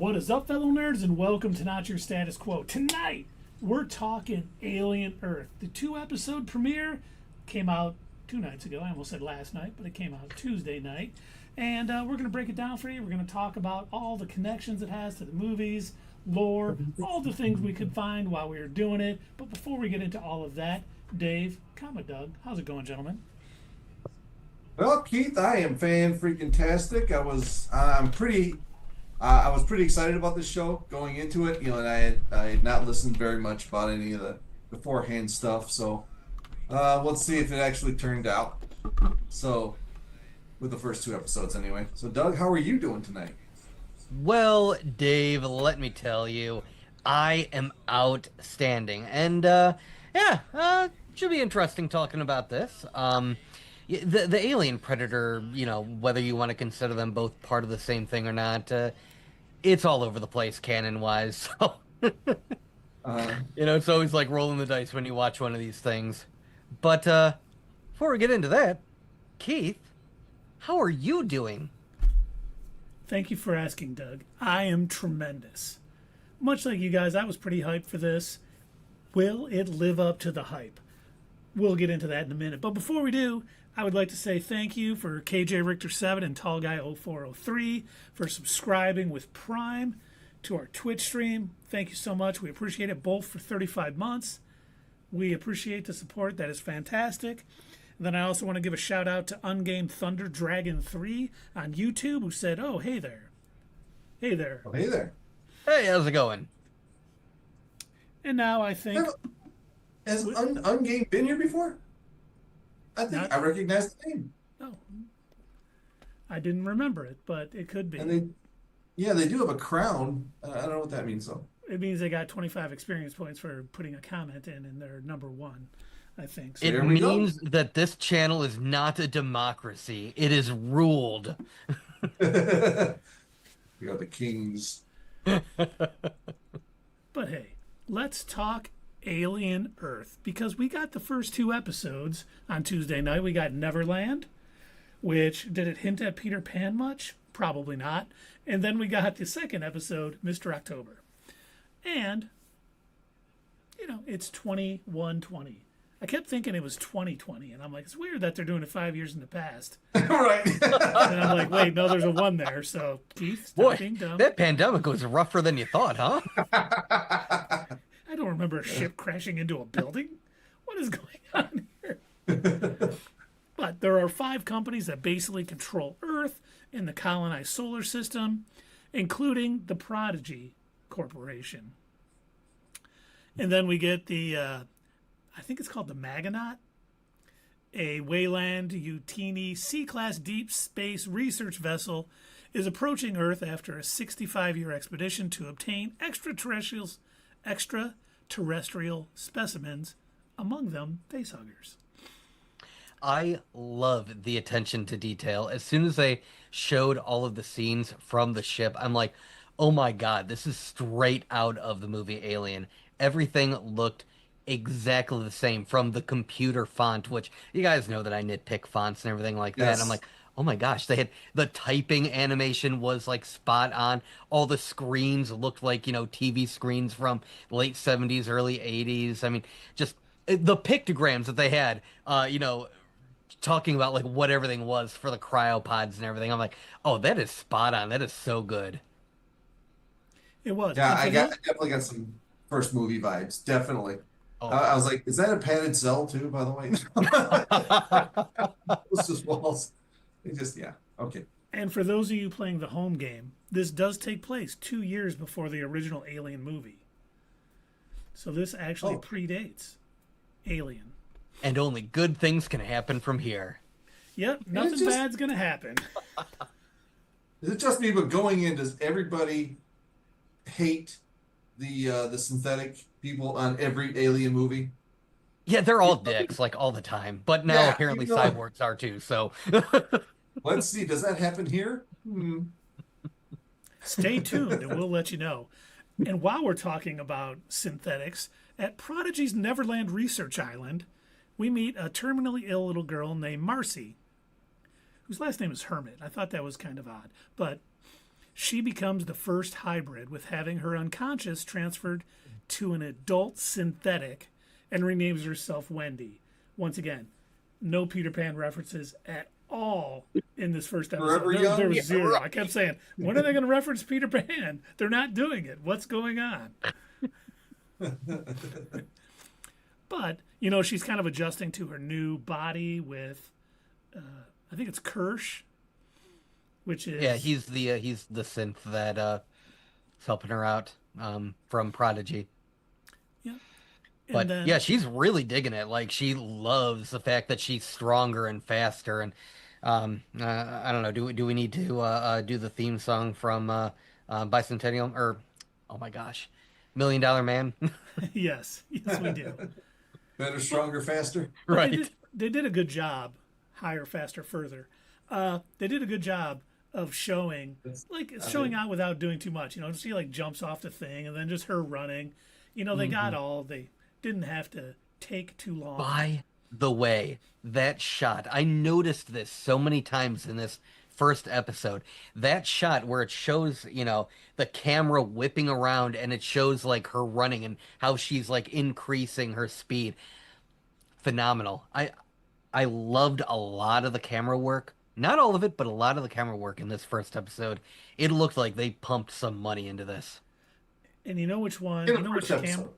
What is up, fellow nerds, and welcome to Not Your Status Quo. Tonight, we're talking Alien Earth. The 2-episode premiere came out 2 nights ago. I almost said last night, but it came out Tuesday night. And we're going to break it down for you. We're going to talk about all the connections it has to the movies, lore, all the things we could find while we were doing it. But before we get into all of that, Dave, Doug, how's it going, gentlemen? Well, Keith, I am fan-freaking-tastic. I was pretty excited about this show going into it, and I had not listened very much about any of the beforehand stuff. So let's see if it actually turned out. So, with the first 2 episodes anyway. So, Doug, how are you doing tonight? Well, Dave, let me tell you, I am outstanding, and should be interesting talking about this. The Alien Predator, whether you want to consider them both part of the same thing or not, it's all over the place canon-wise. So, it's always like rolling the dice when you watch one of these things. But before we get into that, Keith, how are you doing? Thank you for asking, Doug. I am tremendous. Much like you guys, I was pretty hyped for this. Will it live up to the hype? We'll get into that in a minute. But before we do, I would like to say thank you for KJ Richter 7 and Tall Guy 0403 for subscribing with Prime to our Twitch stream. Thank you so much. We appreciate it, both for 35 months. We appreciate the support. That is fantastic. And then I also want to give a shout out to Ungame Thunder Dragon 3 on YouTube, who said, "Oh, hey there. Hey there." Oh, hey there. Hey, how's it going? And now I think... Has Ungame been here before? I think I recognize the name. Oh. I didn't remember it, but it could be. And they do have a crown. I don't know what that means, though. It means they got 25 experience points for putting a comment in their number 1, I think. So It means that this channel is not a democracy. It is ruled. We are the kings. But hey, let's talk Alien Earth, because we got the first 2 episodes on Tuesday night. We got Neverland, which, did it hint at Peter Pan much? Probably not. And then we got the second episode, Mr. October. And, it's 2120. I kept thinking it was 2020, and I'm like, it's weird that they're doing it 5 years in the past. Right. And I'm like, wait, no, there's a 1 there. So, Keith, stop being dumb. That pandemic was rougher than you thought, huh? I don't remember a ship crashing into a building. What is going on here? But there are 5 companies that basically control Earth in the colonized solar system, including the Prodigy Corporation. And then we get the, I think it's called the Maganaut, a Wayland Utini C-class deep space research vessel is approaching Earth after a 65-year expedition to obtain extraterrestrial specimens, among them facehuggers. I love the attention to detail. As soon as they showed all of the scenes from the ship, I'm like, oh my God, this is straight out of the movie Alien. Everything looked exactly the same, from the computer font, which you guys know that I nitpick fonts and everything like that. Yes. And I'm like, oh my gosh, they had the typing animation was like spot on. All the screens looked like, TV screens from late 70s, early 80s. I mean, just the pictograms that they had, talking about like what everything was for the cryopods and everything. I'm like, oh, that is spot on. That is so good. It was. Yeah, I definitely got some first movie vibes. Definitely. Oh. I was like, is that a padded cell too, by the way? It's just walls. Okay. And for those of you playing the home game, this does take place 2 years before the original Alien movie. So this actually predates Alien. And only good things can happen from here. Yep, nothing bad's going to happen. Is it just me, but going in, does everybody hate the synthetic people on every Alien movie? Yeah, they're all dicks, like all the time. But now apparently cyborgs are too, so... Let's see, does that happen here? Stay tuned and we'll let you know. And while we're talking about synthetics, at Prodigy's Neverland Research Island, we meet a terminally ill little girl named Marcy, whose last name is Hermit. I thought that was kind of odd. But She becomes the first hybrid, with having her unconscious transferred to an adult synthetic, and renames herself Wendy. Once again, no Peter Pan references at all in this first episode. Forever Young? There was Yeah, zero. right. I kept saying, when are they going to reference Peter Pan? They're not doing it. What's going on? But, you know, she's kind of adjusting to her new body with, I think it's Kirsch, which is... Yeah, he's the synth that is helping her out from Prodigy. Yeah. But And then, yeah, she's really digging it. Like she loves the fact that she's stronger and faster. And I don't know. Do we need to do the theme song from Bicentennial or oh my gosh, Million Dollar Man? yes, yes, we do. Better, stronger, faster. But Right. they did a good job, higher, faster, further. They did a good job of showing, like, showing out without doing too much. You know, she like jumps off the thing and then just her running. You know, they got all, they didn't have to take too long. By the way, that shot, I noticed this so many times in this first episode. That shot where it shows, you know, the camera whipping around and it shows like her running and how she's like increasing her speed. Phenomenal. I loved a lot of the camera work. Not all of it, but a lot of the camera work in this first episode. It looked like they pumped some money into this. And you know which one? In You the know which first cam episode.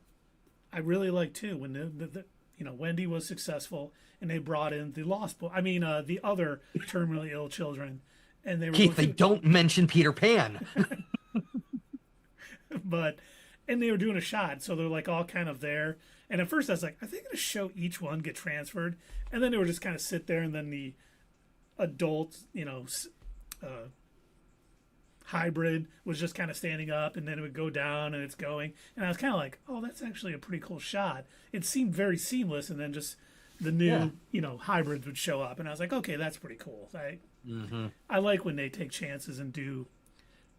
I really like too. When the you know, Wendy was successful and they brought in the lost boy. I mean, the other terminally ill children, and they were Keith, they going don't mention Peter Pan. but and they were doing a shot, so they're like all kind of there. And at first I was like, are they going to show each one get transferred? And then they were just kind of sit there, and then the adult, you know, hybrid was just kind of standing up, and then it would go down, and it's going. And I was kind of like, oh, that's actually a pretty cool shot. It seemed very seamless, and then just the new, Yeah. you know, hybrids would show up, and I was like, okay, that's pretty cool. I like when they take chances and do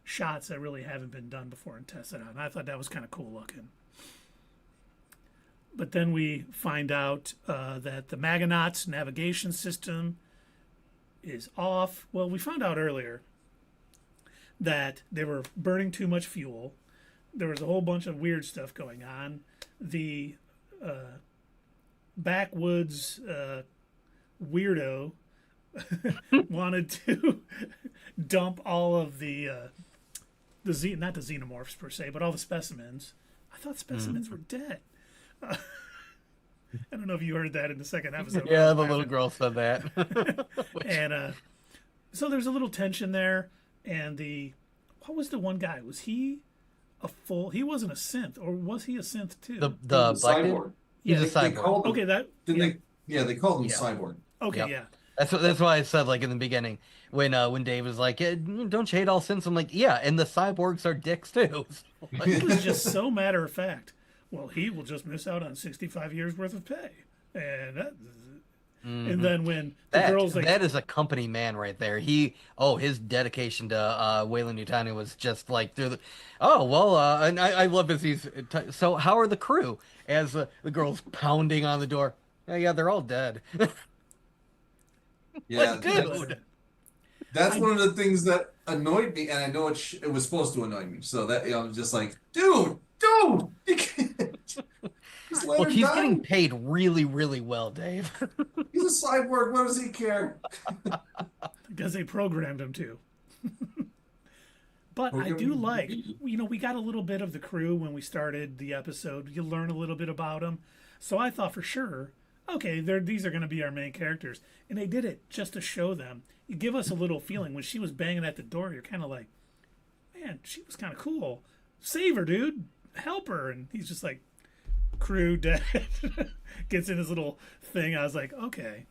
shots that really haven't been done before and test it out. And I thought that was kind of cool looking. But then we find out that the Magonauts navigation system is off. Well, we found out earlier that they were burning too much fuel. There was a whole bunch of weird stuff going on. The backwoods weirdo wanted to dump all of the not the xenomorphs per se, but all the specimens. I thought specimens were dead. I don't know if you heard that in the second episode. Yeah, I the was little laughing. girl said that. And so there's a little tension there. And what was the one guy? Was he he wasn't a synth, or was he a synth too? The The black dude? cyborg. He's Yeah, a They cyborg. called him, okay, that, didn't yeah. they? Yeah, they called him Yeah. cyborg. Okay, Yep. yeah. That's why I said like in the beginning when Dave was like, yeah, "Don't you hate all synths?" I'm like, "Yeah, and the cyborgs are dicks too." He was just so matter of fact. Well, he will just miss out on 65 years worth of pay. And and then when the girls like, that is a company man right there. His dedication to Wayland Yutani was just like through the. Oh well, and I love as so how are the crew? As the girls pounding on the door. Yeah, they're all dead. Yeah, Like, dude. that's one of the things that annoyed me, and I know it was supposed to annoy me. So that I was just like, dude, you can't. Just let Well, her he's die. getting paid really, really well, Dave. He's a cyborg. What does he care? because they programmed him to. But I do like, you know, we got a little bit of the crew when we started the episode. You learn a little bit about them. So I thought for sure, okay, these are going to be our main characters. And they did it just to show them. You give us a little feeling. When she was banging at the door, you're kind of like, man, she was kind of cool. Save her, dude. Help her. And he's just like, crew dead. Gets in his little thing. I was like, okay.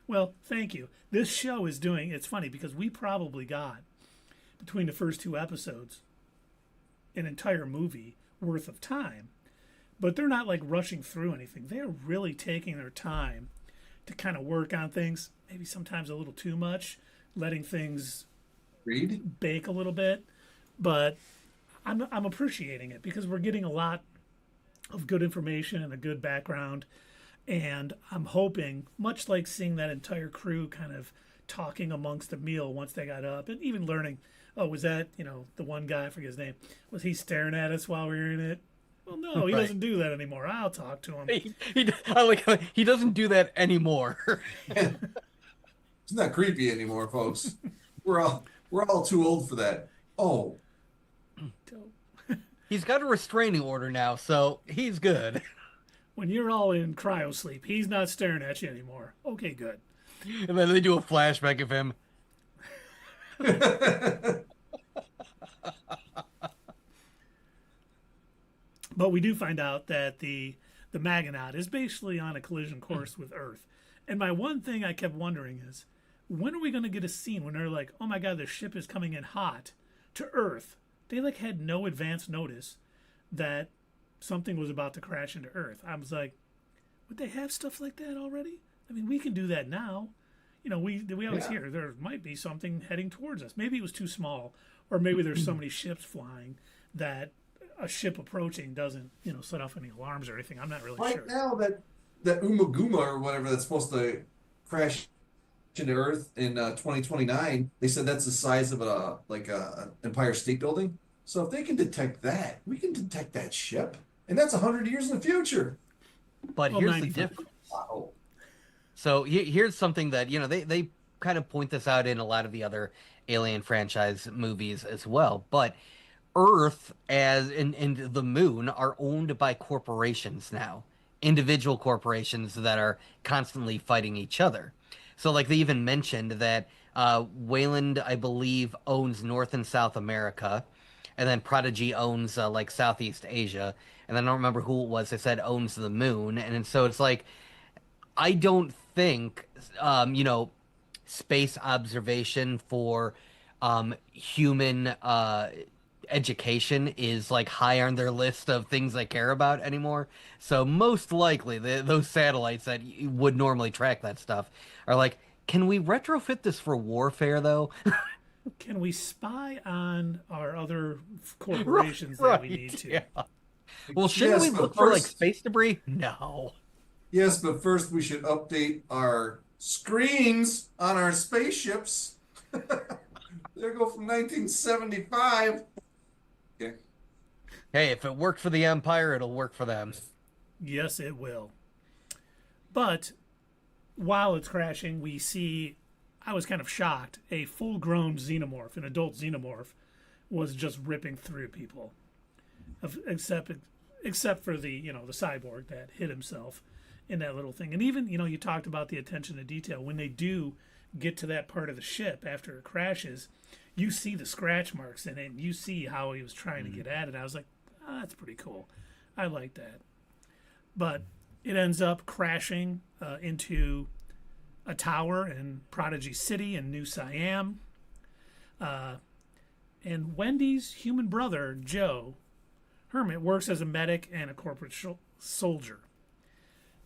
Well, thank you. This show is doing, it's funny because we probably got, between the first two episodes, an entire movie worth of time. But they're not like rushing through anything. They're really taking their time to kind of work on things, maybe sometimes a little too much, letting things Read? bake a little bit. But I'm appreciating it because we're getting a lot of good information and a good background. And I'm hoping, much like seeing that entire crew kind of talking amongst the meal once they got up, and even learning oh, was that, the one guy, I forget his name, was he staring at us while we were in it? Well, no, he Right. doesn't do that anymore. I'll talk to him. I like how he doesn't do that anymore. It's not creepy anymore, folks. We're all too old for that. Oh, He's got a restraining order now, so he's good. When you're all in cryo sleep, he's not staring at you anymore. Okay, good. And then they do a flashback of him. But we do find out that the Magonaut is basically on a collision course with Earth. And my one thing I kept wondering is, when are we going to get a scene when they're like, oh my god, the ship is coming in hot to Earth? They like had no advance notice that something was about to crash into Earth. I was like, would they have stuff like that already? I mean, we can do that now. We always hear there might be something heading towards us. Maybe it was too small, or maybe there's so many ships flying that a ship approaching doesn't, set off any alarms or anything. I'm not really right sure. now that Umaguma or whatever that's supposed to crash into Earth in 2029, they said that's the size of a Empire State Building. So if they can detect that, we can detect that ship, and that's 100 years in the future. But Well, here's the 95. difference. Wow. So here's something that, they kind of point this out in a lot of the other Alien franchise movies as well. But Earth and the moon are owned by corporations now, individual corporations that are constantly fighting each other. So like they even mentioned that Wayland, I believe, owns North and South America, and then Prodigy owns like Southeast Asia, and then I don't remember who it was. They said owns the moon, and so it's like I don't think space observation for human education is like high on their list of things they care about anymore. So most likely those satellites that would normally track that stuff are like, can we retrofit this for warfare though? Can we spy on our other corporations that we need to? Yeah. Well, shouldn't Yes, we but look for like first, space debris? No. yes, but first we should update our screens on our spaceships. They go from 1975. Okay. Hey, if it worked for the Empire, it'll work for them. Yes, it will. But while it's crashing, we see, I was kind of shocked, a full grown xenomorph, an adult xenomorph, was just ripping through people. Except for the cyborg that hit himself in that little thing. And even, you talked about the attention to detail. When they do get to that part of the ship after it crashes, you see the scratch marks in it, and you see how he was trying to get at it. I was like, oh, that's pretty cool. I like that. But it ends up crashing into a tower in Prodigy City in New Siam. And Wendy's human brother, Joe Hermit, works as a medic and a corporate soldier.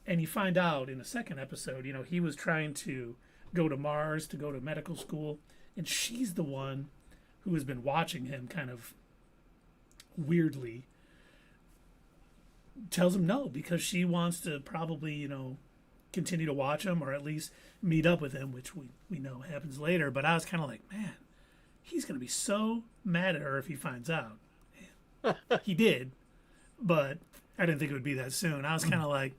And you find out in the second episode, he was trying to go to Mars to go to medical school, and she's the one who has been watching him kind of weirdly. Tells him no because she wants to probably, continue to watch him or at least meet up with him, which we know happens later. But I was kind of like, man, he's going to be so mad at her if he finds out. He did, but I didn't think it would be that soon. I was kind of like,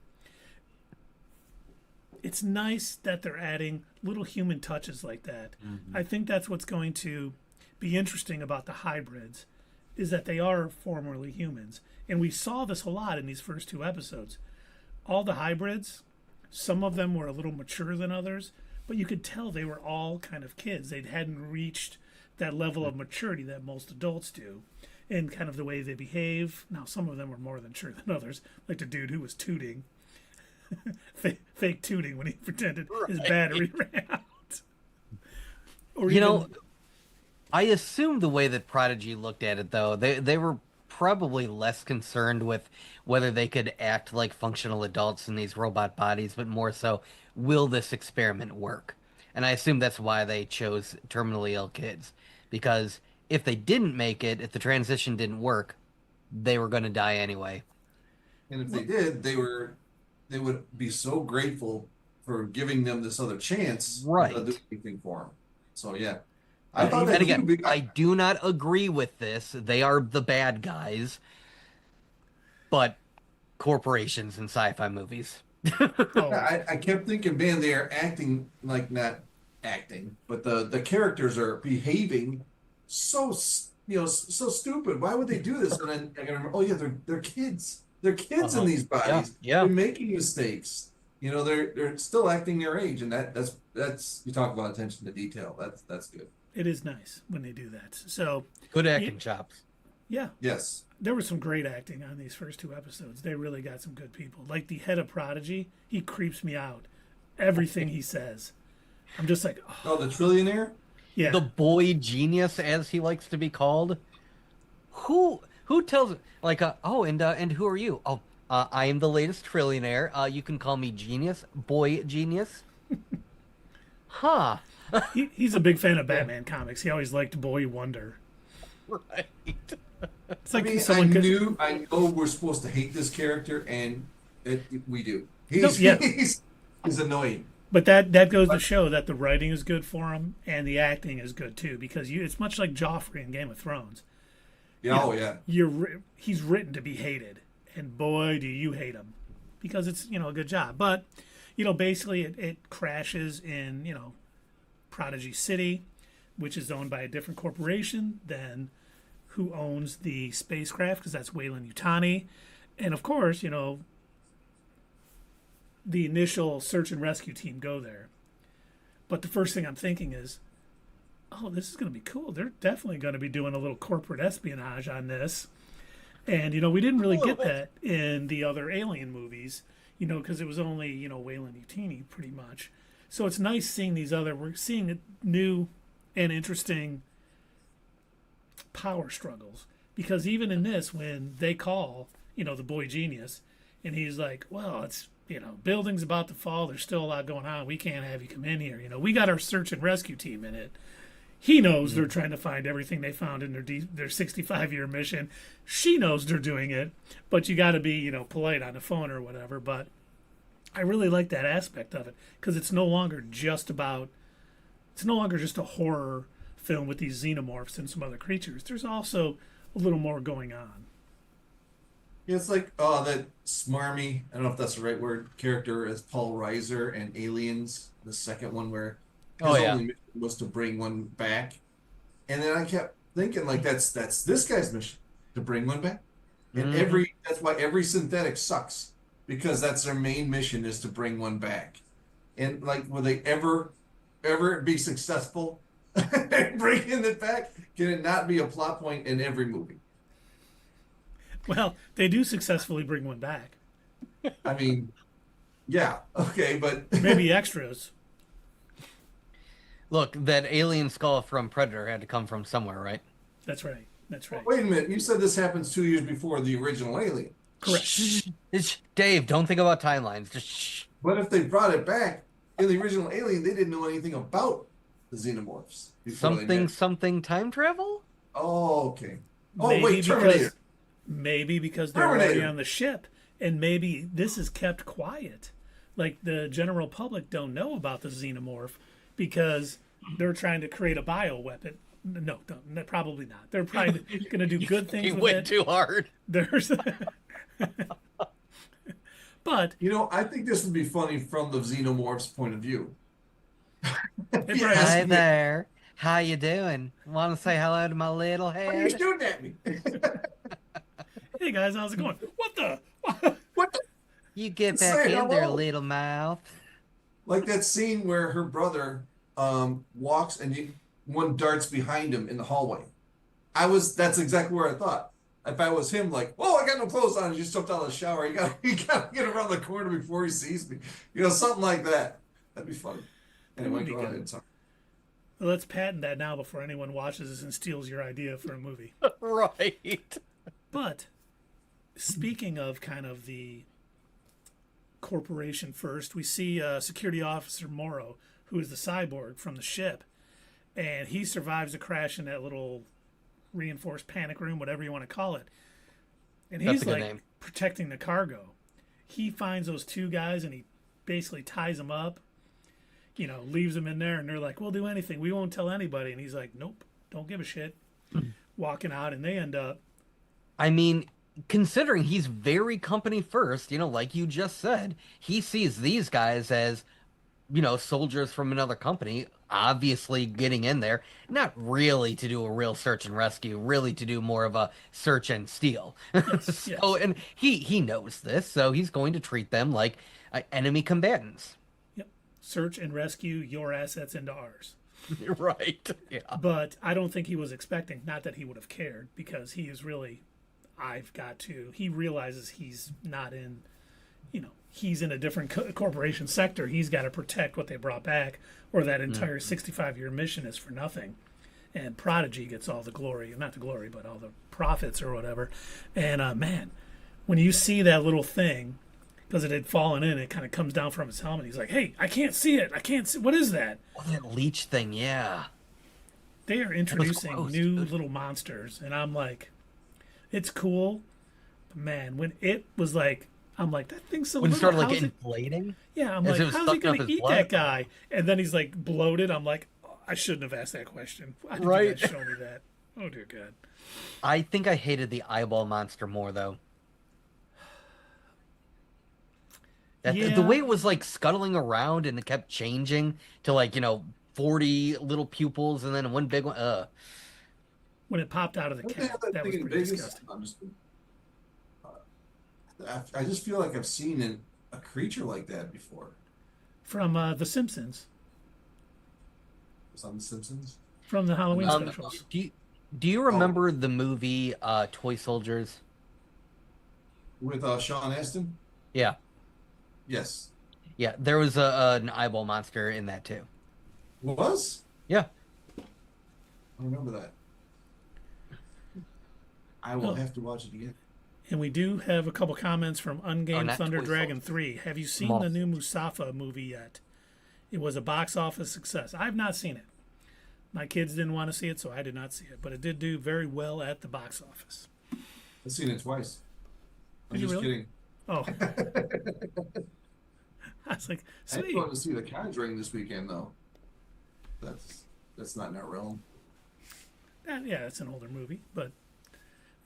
it's nice that they're adding little human touches like that. Mm-hmm. I think that's what's going to be interesting about the hybrids, is that they are formerly humans. And we saw this a lot in these first two episodes. All the hybrids, some of them were a little mature than others, but you could tell they were all kind of kids. They hadn't reached that level of maturity that most adults do in kind of the way they behave. Now, some of them were more mature than others, like the dude who was tooting. Fake tooting when he pretended his battery ran out. Or I assume the way that Prodigy looked at it, though, they were probably less concerned with whether they could act like functional adults in these robot bodies, but more so, will this experiment work? And I assume that's why they chose terminally ill kids. Because if they didn't make it, if the transition didn't work, they were going to die anyway. And if they did, they would be so grateful for giving them this other chance Right. to do anything for them. So yeah. I thought that And too. again, I do not agree with this. They are the bad guys, but corporations in sci-fi movies. Always. I kept thinking, man, they are acting like not acting, but the characters are behaving so so stupid. Why would they do this? And then I can remember, oh yeah, they're kids. They're kids in Uh-huh. these Yeah, bodies. yeah. They're making mistakes. They're still acting their age, and that's you talk about attention to detail. That's good. It is nice when they do that. So, Good acting chops. yeah, Yes. there was some great acting on these first two episodes. They really got some good people. Like the head of Prodigy, he creeps me out. Everything he says, I'm just like, oh, Oh, the trillionaire. yeah. The boy genius, as he likes to be called. Who tells like and who are you? Oh, I am the latest trillionaire. You can call me genius, boy genius. Huh. He's a big fan of Batman comics. He always liked Boy Wonder. Right. It's like I mean, someone could. I know we're supposed to hate this character, and we do. No, yeah. He's annoying. But that goes to show that the writing is good for him and the acting is good too, because it's much like Joffrey in Game of Thrones. Yeah, oh yeah. He's written to be hated, and boy, do you hate him, because it's a good job. But basically it crashes in Prodigy City, which is owned by a different corporation than who owns the spacecraft, because that's Weyland-Yutani, and of course the initial search and rescue team go there. But the first thing I'm thinking is, oh, this is going to be cool. They're definitely going to be doing a little corporate espionage on this. And, we didn't really get that in the other Alien movies, because it was only, Weyland-Yutani pretty much. So it's nice seeing we're seeing new and interesting power struggles. Because even in this, when they call, the boy genius, and he's like, well, it's, building's about to fall. There's still a lot going on. We can't have you come in here. We got our search and rescue team in it. He knows they're trying to find everything they found in their 65-year mission. She knows they're doing it, but you got to be, polite on the phone or whatever. But I really like that aspect of it, because it's no longer just a horror film with these xenomorphs and some other creatures. There's also a little more going on. Yeah, it's like that smarmy, I don't know if that's the right word, character as Paul Reiser and Aliens, the second one where his only mission was to bring one back. And then I kept thinking, like, that's this guy's mission, to bring one back. And that's why every synthetic sucks, because that's their main mission, is to bring one back. And like, will they ever be successful at bringing it back? Can it not be a plot point in every movie? Well, they do successfully bring one back. I mean, yeah, okay, but Maybe extras. Look, that alien skull from Predator had to come from somewhere, right? That's right. That's right. wait a minute. You said this happens 2 years before the original Alien. Correct. Shh. Dave, don't think about timelines. Just shh. But if they brought it back in the original Alien, they didn't know anything about the xenomorphs before they met. Something time travel? Oh, okay. Oh, Maybe wait, Terminator. Because they're already on the ship, and maybe this is kept quiet. Like the general public don't know about the xenomorph because they're trying to create a bioweapon. No, probably not. They're probably going to do good things You with went it. too hard. There's, but I think this would be funny from the xenomorph's point of view. it Yes. Hi there. How you doing? Want to say hello to my little Why are you head? shooting at me? hey guys, how's it going? What the? What the? You get Say back in there, hello. little mouth. Like that scene where her brother walks and one darts behind him in the hallway. That's exactly where I thought. If I was him, like, whoa, I got no clothes on, and just jumped out of the shower. You got to get around the corner before he sees me. Something like that. That'd be funny. Anyway, would be go good. ahead. Sorry. Let's patent that now before anyone watches this and steals your idea for a movie. Right. But speaking of kind of the corporation first, we see Security Officer Morrow, who is the cyborg from the ship, and he survives a crash in that little reinforced panic room, whatever you want to call it. And That's he's a good like name. protecting the cargo. He finds those two guys and he basically ties them up. leaves him in there, and they're like, "We'll do anything. We won't tell anybody." And he's like, "Nope, don't give a shit." Walking out, and they end up. I mean, considering he's very company first, like you just said, he sees these guys as, soldiers from another company, obviously getting in there, not really to do a real search and rescue, really to do more of a search and steal. Yes, yes. And he knows this, so he's going to treat them like enemy combatants. Yep. Search and rescue your assets into ours. Right. Yeah. But I don't think he was expecting, not that he would have cared, because he is really, he realizes he's not in, he's in a different corporation sector. He's got to protect what they brought back, or that entire 65-year mission is for nothing. And Prodigy gets all the glory, not the glory, but all the profits or whatever. And man, when you see that little thing, because it had fallen in, it kind of comes down from his helmet. He's like, "Hey, I can't see it. I can't see. What is that?" Oh, that leech thing, yeah. They are introducing gross, new dude. little monsters, and I'm like, it's cool. But man, when it was like, I'm like, that thing's so When it little. started like How's it? inflating. Yeah, I'm as like, it was how's he sucking up gonna his eat blood? that guy? And then he's like bloated. I'm like, oh, I shouldn't have asked that question. Why did Right. you guys show me that? Oh dear God. I think I hated the eyeball monster more though. Yeah. The way it was like scuttling around and it kept changing to like 40 little pupils and then one big one. When it popped out of the Don't they cat, have that that was thing in pretty Vegas? disgusting. I just feel like I've seen a creature like that before. From The Simpsons, Was on The Simpsons? from the Halloween Uh, specials. do you remember the movie Toy Soldiers? With Sean Astin? Yeah, Yes. yeah. There was an eyeball monster in that too. Was? Yeah. I remember that. I will Oh. have to watch it again. And we do have a couple comments from Ungamed not Thunder Toy Dragon Soldiers. 3. Have you seen Moth. the new Mustafa movie yet? It was a box office success. I've not seen it. My kids didn't want to see it, so I did not see it. But it did do very well at the box office. I've seen it twice. I'm Did you just really? kidding. Oh. I was like, I'm sweet. going to see The Conjuring this weekend, though. That's not in our realm. Yeah, it's an older movie. But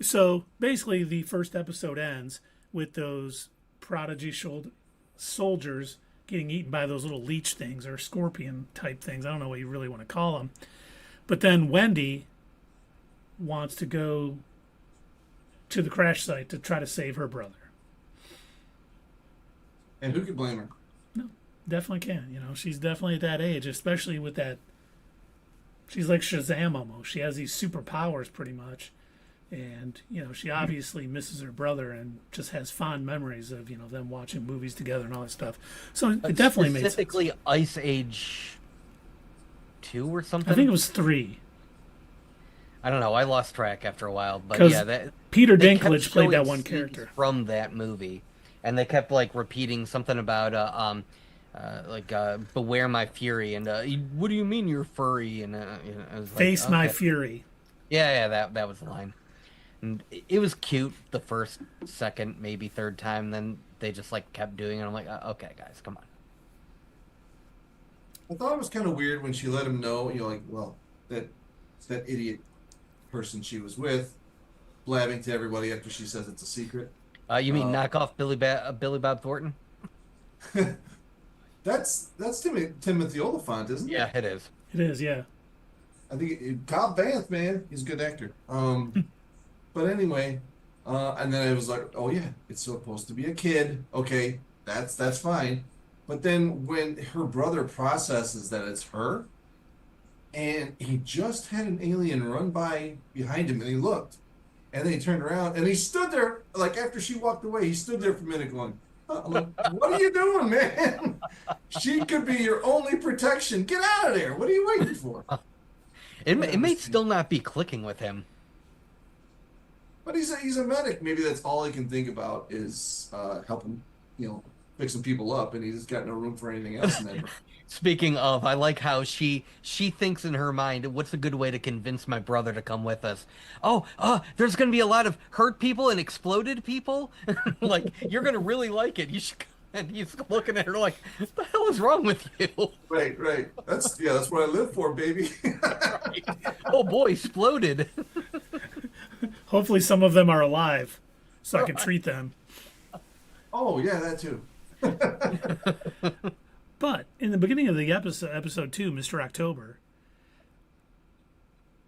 so basically, the first episode ends with those prodigy soldiers getting eaten by those little leech things or scorpion type things. I don't know what you really want to call them. But then Wendy wants to go to the crash site to try to save her brother. And who could blame her? No, definitely can. She's definitely at that age, especially with that. She's like Shazam almost. She has these superpowers pretty much. And, she obviously misses her brother and just has fond memories of, them watching movies together and all that stuff. So it definitely made sense. Specifically Ice Age 2 or something. I think it was 3. I don't know. I lost track after a while, but 'Cause yeah, Peter they kept Dinklage played that showing one scenes character. from that movie, and they kept like repeating something about beware my fury, and what do you mean you're furry? And I was like, Face my okay. fury. Yeah, that was the line. And it was cute the first, second, maybe third time. Then they just like kept doing it. I'm like, okay, guys, come on. I thought it was kind of weird when she let him know, that idiot person she was with, blabbing to everybody after she says it's a secret. You mean knock off Billy Bob Thornton? That's Timothy Olyphant, isn't it? Yeah, it is. It is, yeah. I think Cobb Vanth, man, he's a good actor. But anyway, and then I was like, oh yeah, it's supposed to be a kid. Okay, that's fine. But then when her brother processes that it's her, and he just had an alien run by behind him, and he looked, and then he turned around, and he stood there, like after she walked away, he stood there for a minute going, I'm like, what are you doing, man? She could be your only protection. Get out of there. What are you waiting for? It may still not be clicking with him. But he's a medic. Maybe that's all he can think about is helping, fixing people up, and he's got no room for anything else in that. Speaking of, I like how she thinks in her mind, what's a good way to convince my brother to come with us? There's going to be a lot of hurt people and exploded people. Like, you're going to really like it. You should. And he's looking at her like, what the hell is wrong with you? Right. That's what I live for, baby. Right. Oh boy, exploded. Hopefully, some of them are alive, so I can Right. treat them. Oh yeah, that too. But in the beginning of the episode 2, Mr. October,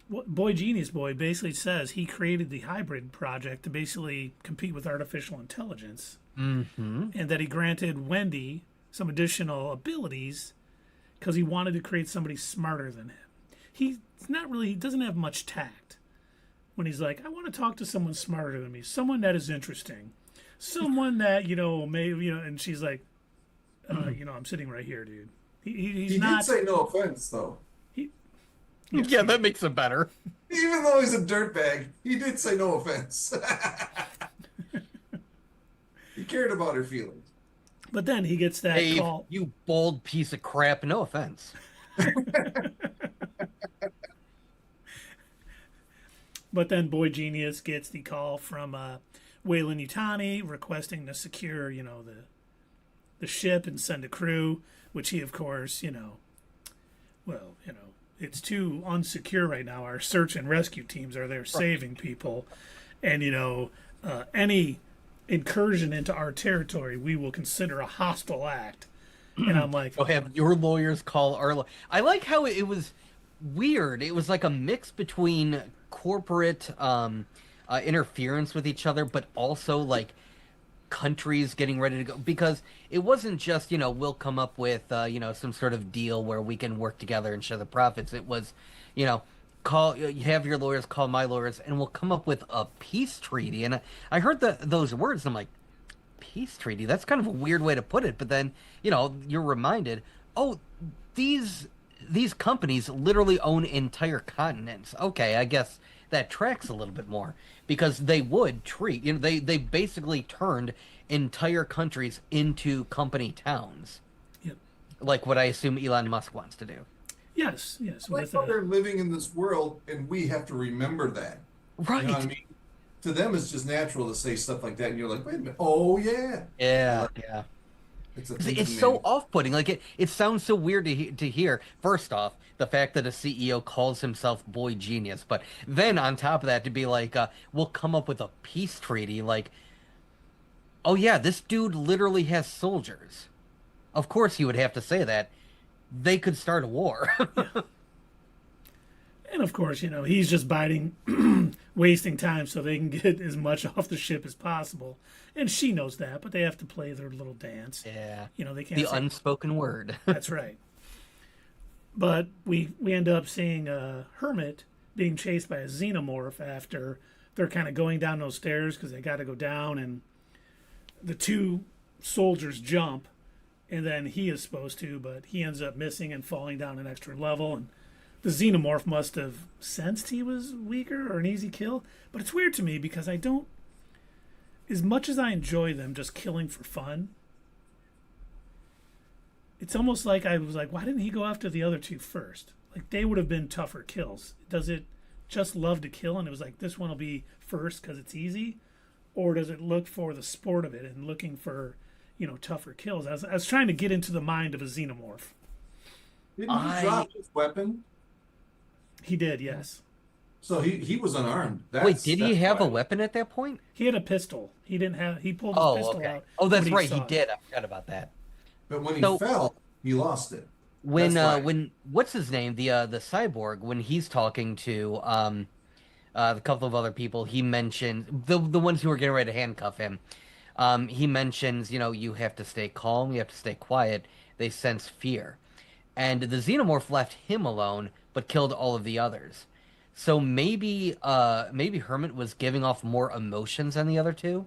Boy Genius Boy basically says he created the hybrid project to basically compete with artificial intelligence, Mm-hmm. and that he granted Wendy some additional abilities because he wanted to create somebody smarter than him. He doesn't have much tact when he's like, I want to talk to someone smarter than me, someone that is interesting, someone that, maybe, and she's like, I'm sitting right here, dude. He's He not. did say no offense, though. Yes, Yeah, that makes it better. Even though he's a dirtbag, he did say no offense. He cared about her feelings. But then he gets that Dave, call. you bold piece of crap. No offense. But then Boy Genius gets the call from Wayland Yutani requesting to secure, the ship and send a crew, which he, of course, it's too unsecure right now. Our search and rescue teams are there saving people, and any incursion into our territory we will consider a hostile act. And I'm like, So have your lawyers call our. I like how it was weird. It was like a mix between corporate interference with each other, but also like countries getting ready to go, because it wasn't just we'll come up with some sort of deal where we can work together and share the profits. It was have your lawyers call my lawyers and we'll come up with a peace treaty. And I heard those words and I'm like, peace treaty, that's kind of a weird way to put it. But then you're reminded, oh, these companies literally own entire continents. Okay, I guess that tracks a little bit more, because they would treat they basically turned entire countries into company towns, yep. like what I assume Elon Musk wants to do. Yes. Like how they're living in this world, and we have to remember that. Right. You know what I mean? To them, it's just natural to say stuff like that, and you're like, wait a minute. Oh yeah. Yeah. It's so off-putting. Like it sounds so weird to hear. First off, the fact that a CEO calls himself Boy Genius, but then on top of that, to be like, we'll come up with a peace treaty. Like, oh yeah, this dude literally has soldiers. Of course, he would have to say that. They could start a war. And of course, he's just wasting time so they can get as much off the ship as possible. And she knows that, but they have to play their little dance. Yeah. They can't. The unspoken word. That's right. But we end up seeing Hermit being chased by a xenomorph after they're kind of going down those stairs because they got to go down, and the two soldiers jump, and then he is supposed to, but he ends up missing and falling down an extra level, and the xenomorph must have sensed he was weaker or an easy kill. But it's weird to me because I don't, as much as I enjoy them just killing for fun, it's almost like I was like, why didn't he go after the other two first? Like, they would have been tougher kills. Does it just love to kill and it was like, this one will be first because it's easy? Or does it look for the sport of it and looking for, tougher kills? I was trying to get into the mind of a xenomorph. Didn't he drop his weapon? He did, yes. So he was unarmed. Wait, did he have a why. weapon at that point? He had a pistol. He didn't have. He pulled his pistol out. Oh, that's when right. saw He it. did. I forgot about that. But when he So- fell, he lost it. When That's why. when what's his name, the cyborg, when he's talking to a couple of other people, he mentioned the ones who were getting ready to handcuff him. He mentions, you have to stay calm, you have to stay quiet. They sense fear, and the xenomorph left him alone, but killed all of the others. So maybe Hermit was giving off more emotions than the other two.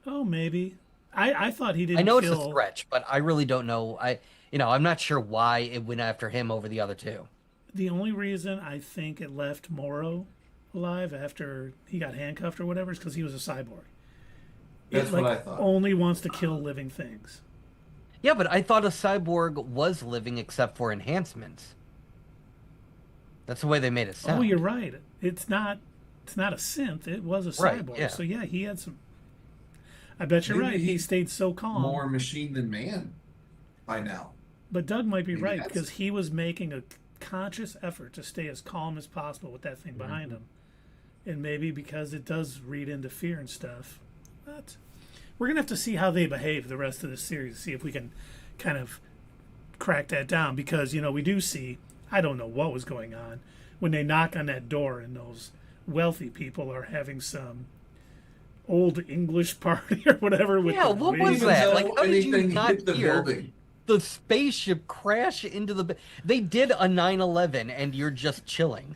Oh, maybe. I thought he didn't. I know kill... it's a stretch, but I really don't know. I'm not sure why it went after him over the other two. The only reason I think it left Morrow alive after he got handcuffed or whatever is because he was a cyborg. That's it, what I thought. Only wants to kill living things. Yeah, but I thought a cyborg was living except for enhancements. That's the way they made it sound. Oh, you're right. It's not a synth. It was a Right, cyborg. yeah. So yeah, he had some. I bet you're Maybe right. He he's stayed so calm. more machine than man by now. But Doug might be Maybe right that's because he was making a conscious effort to stay as calm as possible with that thing behind him. And maybe because it does read into fear and stuff. But we're going to have to see how they behave the rest of the series, see if we can kind of crack that down. Because, you know, we do see, I don't know what was going on, when they knock on that door and those wealthy people are having some old English party or whatever. With Yeah, the what wings. was that? Like, how did you Anything not hit the hear building. the spaceship crash into the... They did a 9/11 and you're just chilling.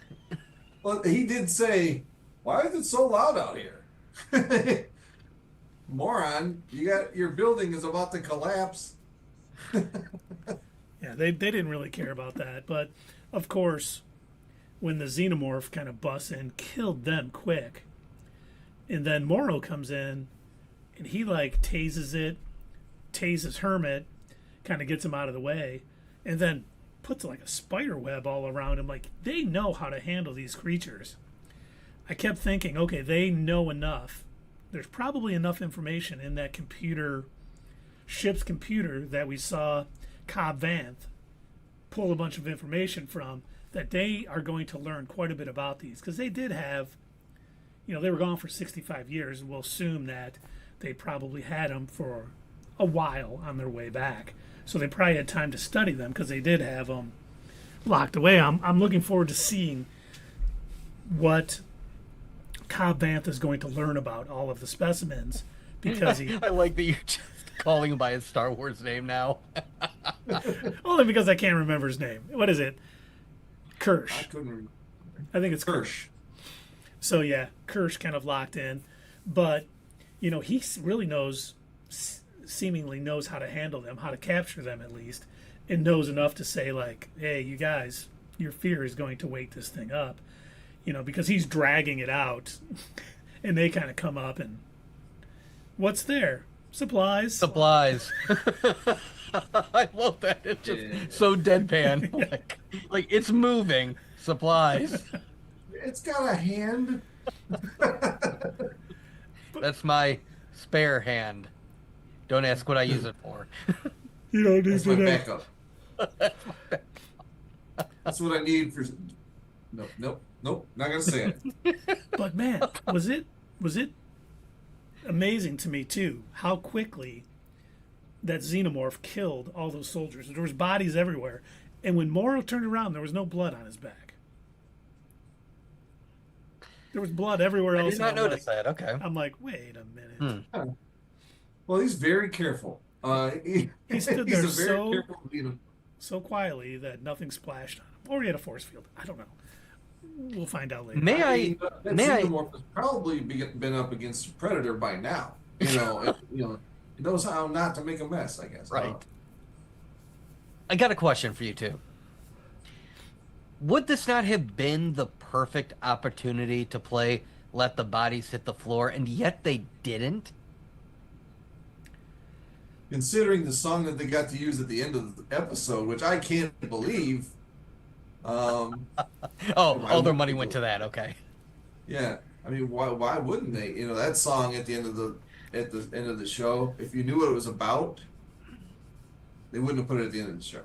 Well, he did say, "Why is it so loud out here?" Moron, your building is about to collapse. Yeah, they didn't really care about that. But, of course, when the xenomorph kind of busts in, killed them quick. And then Morrow comes in, and he, like, tases Hermit, kind of gets him out of the way, and then puts, like, a spider web all around him. Like, they know how to handle these creatures. I kept thinking, okay, they know enough. There's probably enough information in that ship's computer that we saw Cobb Vanth pull a bunch of information from, that they are going to learn quite a bit about these. Because they did have, you know, they were gone for 65 years, and we'll assume that they probably had them for a while on their way back. So they probably had time to study them because they did have them locked away. I'm looking forward to seeing what Cobb Vanth is going to learn about all of the specimens, because he I like that you're just calling him by his Star Wars name now. only because I can't remember his name. What is it? Kirsch. I couldn't remember. I think it's Kirsch. So yeah, Kirsch kind of locked in, but you know, he really seemingly knows how to handle them, how to capture them at least, and knows enough to say, like, hey, you guys, your fear is going to wake this thing up, you know, because he's dragging it out, and they kind of come up and, what's there? Supplies. Supplies. I love that. It's just so deadpan. Like it's moving. Supplies. It's got a hand. That's my spare hand. Don't ask what I use it for. You don't need That's to my know. backup. That's what I need for. Nope. Not gonna say it. But man, was it amazing to me too how quickly that xenomorph killed all those soldiers. There was bodies everywhere, and when Morrow turned around, there was no blood on his back. There was blood everywhere I else. did not and I'm notice that. Okay. I'm like, wait a minute. Well, he's very careful. He stood there he's a very careful leader. so quietly that nothing splashed on him, or he had a force field. I don't know. We'll find out later. May I? mean, that xenomorph has probably been up against a predator by now. You know, it knows how not to make a mess, I guess. Right. I got a question for you too. Would this not have been the perfect opportunity to play "Let the Bodies Hit the Floor," and yet they didn't? Considering the song that they got to use at the end of the episode, which I can't believe. All their money went to that. Okay. Yeah, I mean, why wouldn't they? You know, that song at the end of the show. If you knew what it was about, they wouldn't have put it at the end of the show.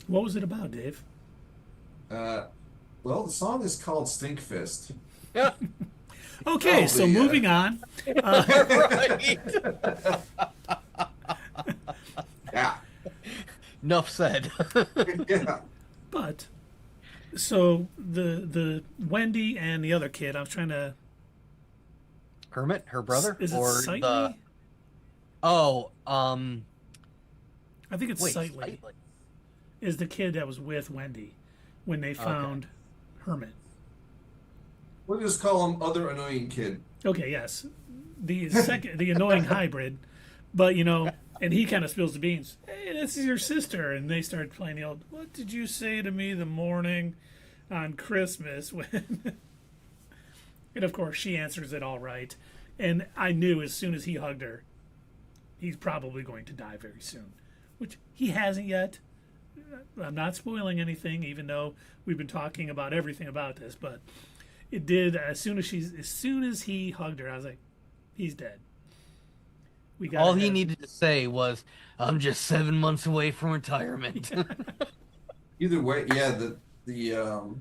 What was it about, Dave? Well, the song is called Stink Fist. Yeah. Okay, so moving on. Right. Yeah. Enough said. Yeah. But so the Wendy and the other kid, I was trying to. Hermit, her brother, Is it or Sightly? the? Oh, I think it's wait, Sightly. Is the kid that was with Wendy when they found Hermit. We'll just call him Other Annoying Kid. Okay, yes. The annoying hybrid. But, you know, and he kind of spills the beans. Hey, this is your sister. And they start playing the old, what did you say to me the morning on Christmas? When and, of course, she answers it all right. And I knew as soon as he hugged her, he's probably going to die very soon. Which he hasn't yet. I'm not spoiling anything, even though we've been talking about everything about this. But it did, as soon as he hugged her, I was like, He's dead. We got All he needed to say was, "I'm just 7 months away from retirement." Either way, yeah, the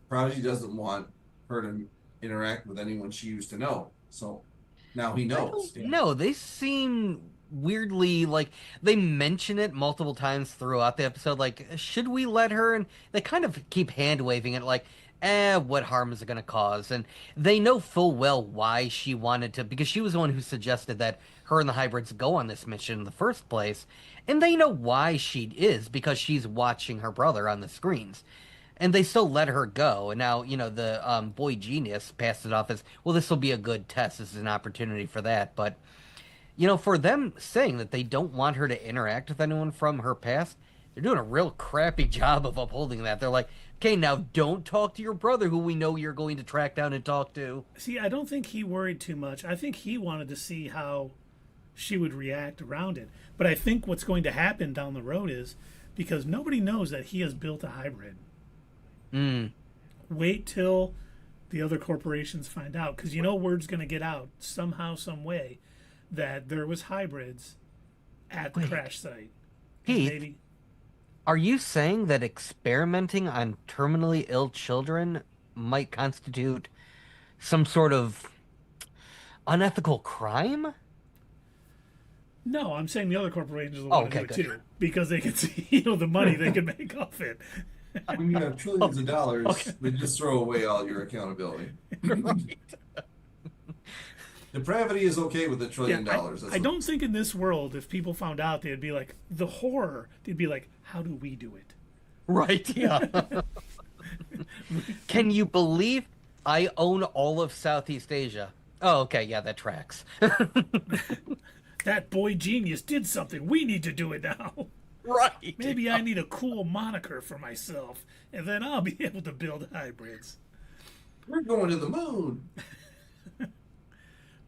Prodigy doesn't want her to interact with anyone she used to know. So now he I knows. don't Yeah. know. They seem weirdly like they mention it multiple times throughout the episode. Like, should we let her? And they kind of keep hand waving it, like, what harm is it going to cause? And they know full well why she wanted to, because she was the one who suggested that her and the hybrids go on this mission in the first place. And they know why she is, because she's watching her brother on the screens. And they still let her go. And now, the boy genius passed it off as, well, this will be a good test. This is an opportunity for that. But, for them saying that they don't want her to interact with anyone from her past, they're doing a real crappy job of upholding that. They're like, okay, now don't talk to your brother who we know you're going to track down and talk to. See, I don't think he worried too much. I think he wanted to see how she would react around it. But I think what's going to happen down the road is because nobody knows that he has built a hybrid. Wait till the other corporations find out, because word's going to get out somehow, some way, that there was hybrids at the crash site. Pete, Maybe. are you saying that experimenting on terminally ill children might constitute some sort of unethical crime? No, I'm saying the other corporations will Oh, want to okay, do it good. too, because they can see the money they can make off it. When you have trillions of dollars, they just throw away all your accountability. Right. Depravity is okay with $1 trillion. I don't think in this world, if people found out, they'd be like, the horror. They'd be like, how do we do it? Right, yeah. Can you believe I own all of Southeast Asia? Oh, okay, yeah, that tracks. That boy genius did something. We need to do it now. Right. Maybe I need a cool moniker for myself, and then I'll be able to build hybrids. We're going to the moon.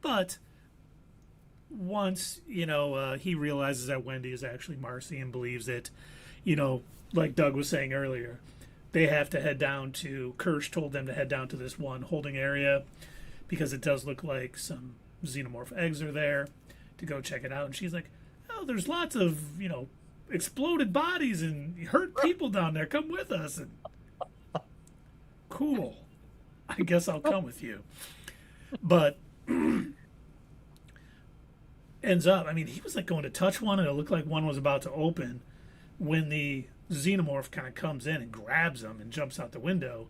But once, he realizes that Wendy is actually Marcy and believes it, like Doug was saying earlier, they have to head down to, Kirsch told them to head down to this one holding area because it does look like some xenomorph eggs are there, to go check it out. And she's like, oh, there's lots of, exploded bodies and hurt people down there. Come with us. And cool. I guess I'll come with you. But ends up, he was like going to touch one and it looked like one was about to open when the xenomorph kind of comes in and grabs him and jumps out the window,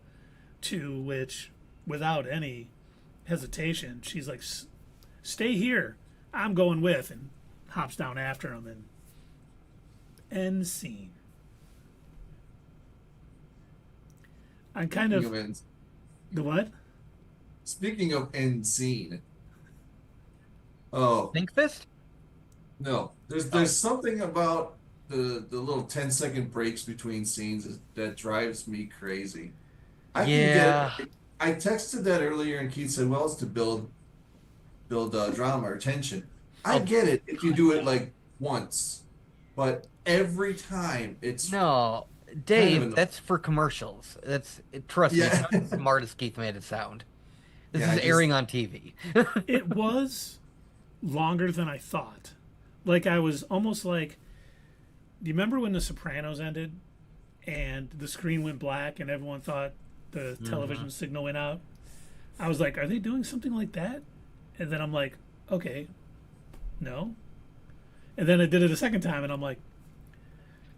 to which, without any hesitation, she's like, stay here, I'm going with, and hops down after him, and end scene. I'm kind of the what? Speaking of end scene. Oh Think fist? no, there's something about the little 10-second breaks between scenes that drives me crazy. I can get it. I texted that earlier, and Keith said, "Well, it's to build drama or tension." I get it if you do it like once, but every time it's No, Dave, that's for commercials. Trust me, it's not as smart as Keith made it sound. This is airing on TV. It was longer than I thought. Like, I was almost like, do you remember when The Sopranos ended and the screen went black and everyone thought the television signal went out? I was like, are they doing something like that? And then I'm like, okay, no. And then I did it a second time and I'm like,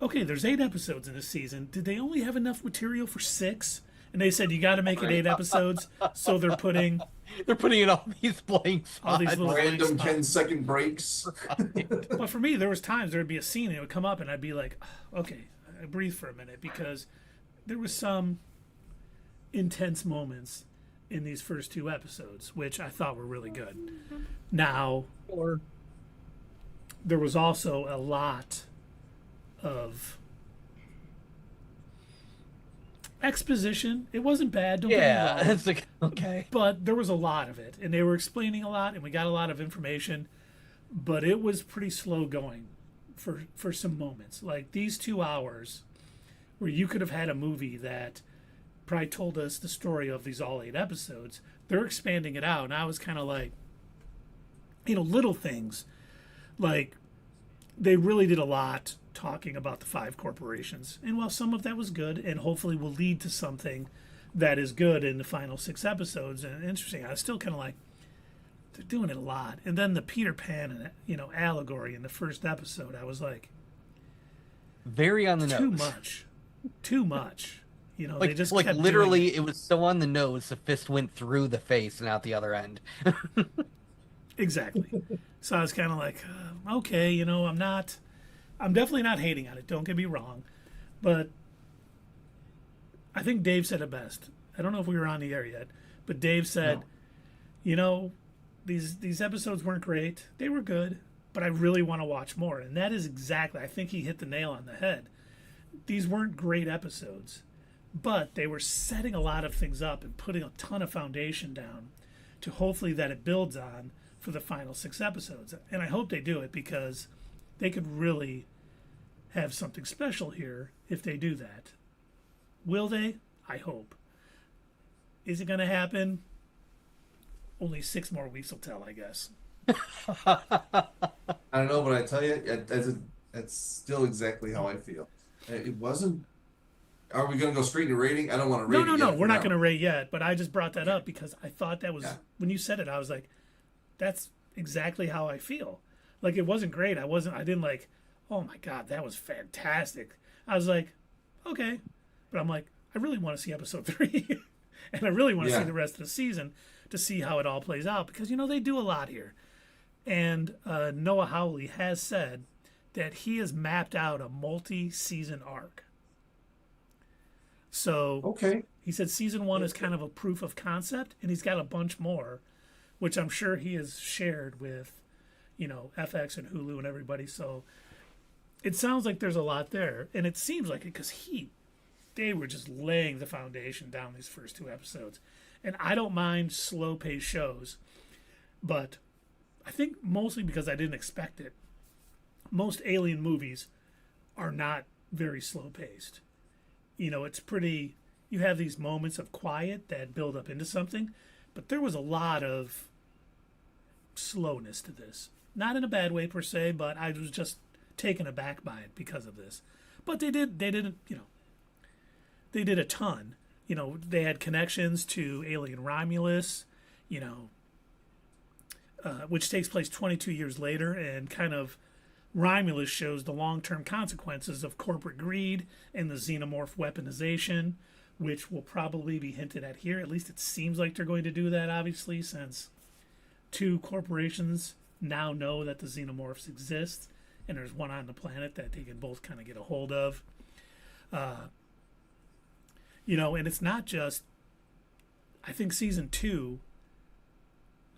okay, there's 8 episodes in this season. Did they only have enough material for 6? And they said, you got to make it 8 episodes. So they're putting in all these blank spots. all these little random blank 10-second breaks. But for me, there was times there would be a scene and it would come up and I'd be like, okay, I breathe for a minute, because there was some intense moments in these first 2 episodes, which I thought were really good. Now, there was also a lot of exposition. It wasn't bad, don't get me wrong. It's like, okay. But there was a lot of it, and they were explaining a lot, and we got a lot of information, but it was pretty slow going for some moments. Like these 2 hours where you could have had a movie that probably told us the story of these all 8 episodes, they're expanding it out, and I was kind of like, little things like they really did a lot talking about the five corporations. And while some of that was good and hopefully will lead to something that is good in the final 6 episodes and interesting, I was still kind of like, they're doing it a lot. And then the Peter Pan, allegory in the first episode, I was like, Very on the too nose. too much. Like, they just like kept literally, doing it was so on the nose, the fist went through the face and out the other end. it. Exactly. So I was kind of like, okay, I'm definitely not hating on it. Don't get me wrong, but I think Dave said it best. I don't know if we were on the air yet, but Dave said, No. these episodes weren't great. They were good, but I really want to watch more. And that is exactly, I think he hit the nail on the head. These weren't great episodes, but they were setting a lot of things up and putting a ton of foundation down to hopefully that it builds on for the final 6 episodes. And I hope they do it because they could really have something special here if they do that. Will they? I hope. Is it going to happen? Only 6 more weeks will tell, I guess. I don't know, but I tell you, that's still exactly how I feel. It wasn't. Are we going to go straight to rating? I don't want to rate No, it no, yet no. for We're not now. going to rate yet, but I just brought that up because I thought that was, Yeah. when you said it, I was like, that's exactly how I feel. Like, it wasn't great. I didn't like, oh my God, that was fantastic. I was like, okay. But I'm like, I really want to see episode 3. And I really want to see Yeah. the rest of the season to see how it all plays out because, they do a lot here. And Noah Hawley has said that he has mapped out a multi-season arc. So Okay. he said season 1 is kind of a proof of concept, and he's got a bunch more, which I'm sure he has shared with, FX and Hulu and everybody. So it sounds like there's a lot there, and it seems like it because they were just laying the foundation down these first 2 episodes. And I don't mind slow-paced shows, but I think mostly because I didn't expect it. Most alien movies are not very slow-paced. It's pretty. You have these moments of quiet that build up into something, but there was a lot of slowness to this. Not in a bad way per se, but I was just taken aback by it because of this. But they did a ton. They had connections to Alien Romulus, which takes place 22 years later, and kind of Romulus shows the long-term consequences of corporate greed and the xenomorph weaponization, which will probably be hinted at here. At least it seems like they're going to do that, obviously, since 2 corporations now know that the xenomorphs exist, and there's one on the planet that they can both kind of get a hold of. And it's not just, I think season 2,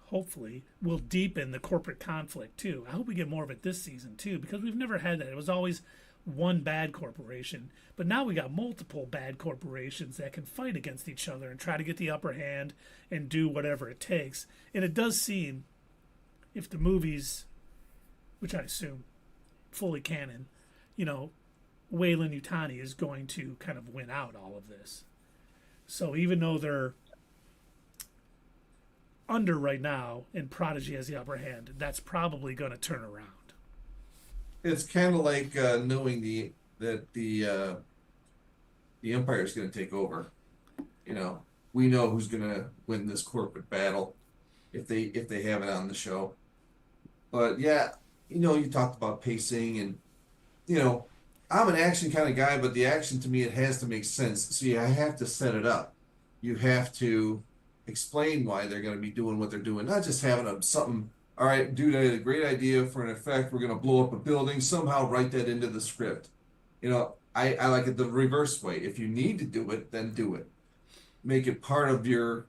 hopefully, will deepen the corporate conflict too. I hope we get more of it this season too, because we've never had that. It was always one bad corporation, but now we got multiple bad corporations that can fight against each other and try to get the upper hand and do whatever it takes. And it does seem, if the movies, which I assume fully canon, Weyland Yutani is going to kind of win out all of this. So even though they're under right now and Prodigy has the upper hand, that's probably going to turn around. It's kind of like knowing that the Empire is going to take over. We know who's going to win this corporate battle if they have it on the show. But yeah, you talked about pacing and I'm an action kind of guy, but the action to me, it has to make sense. See, I have to set it up. You have to explain why they're going to be doing what they're doing, not just having something. All right, dude, I had a great idea for an effect. We're going to blow up a building. Somehow write that into the script. I like it the reverse way. If you need to do it, then do it. Make it part of your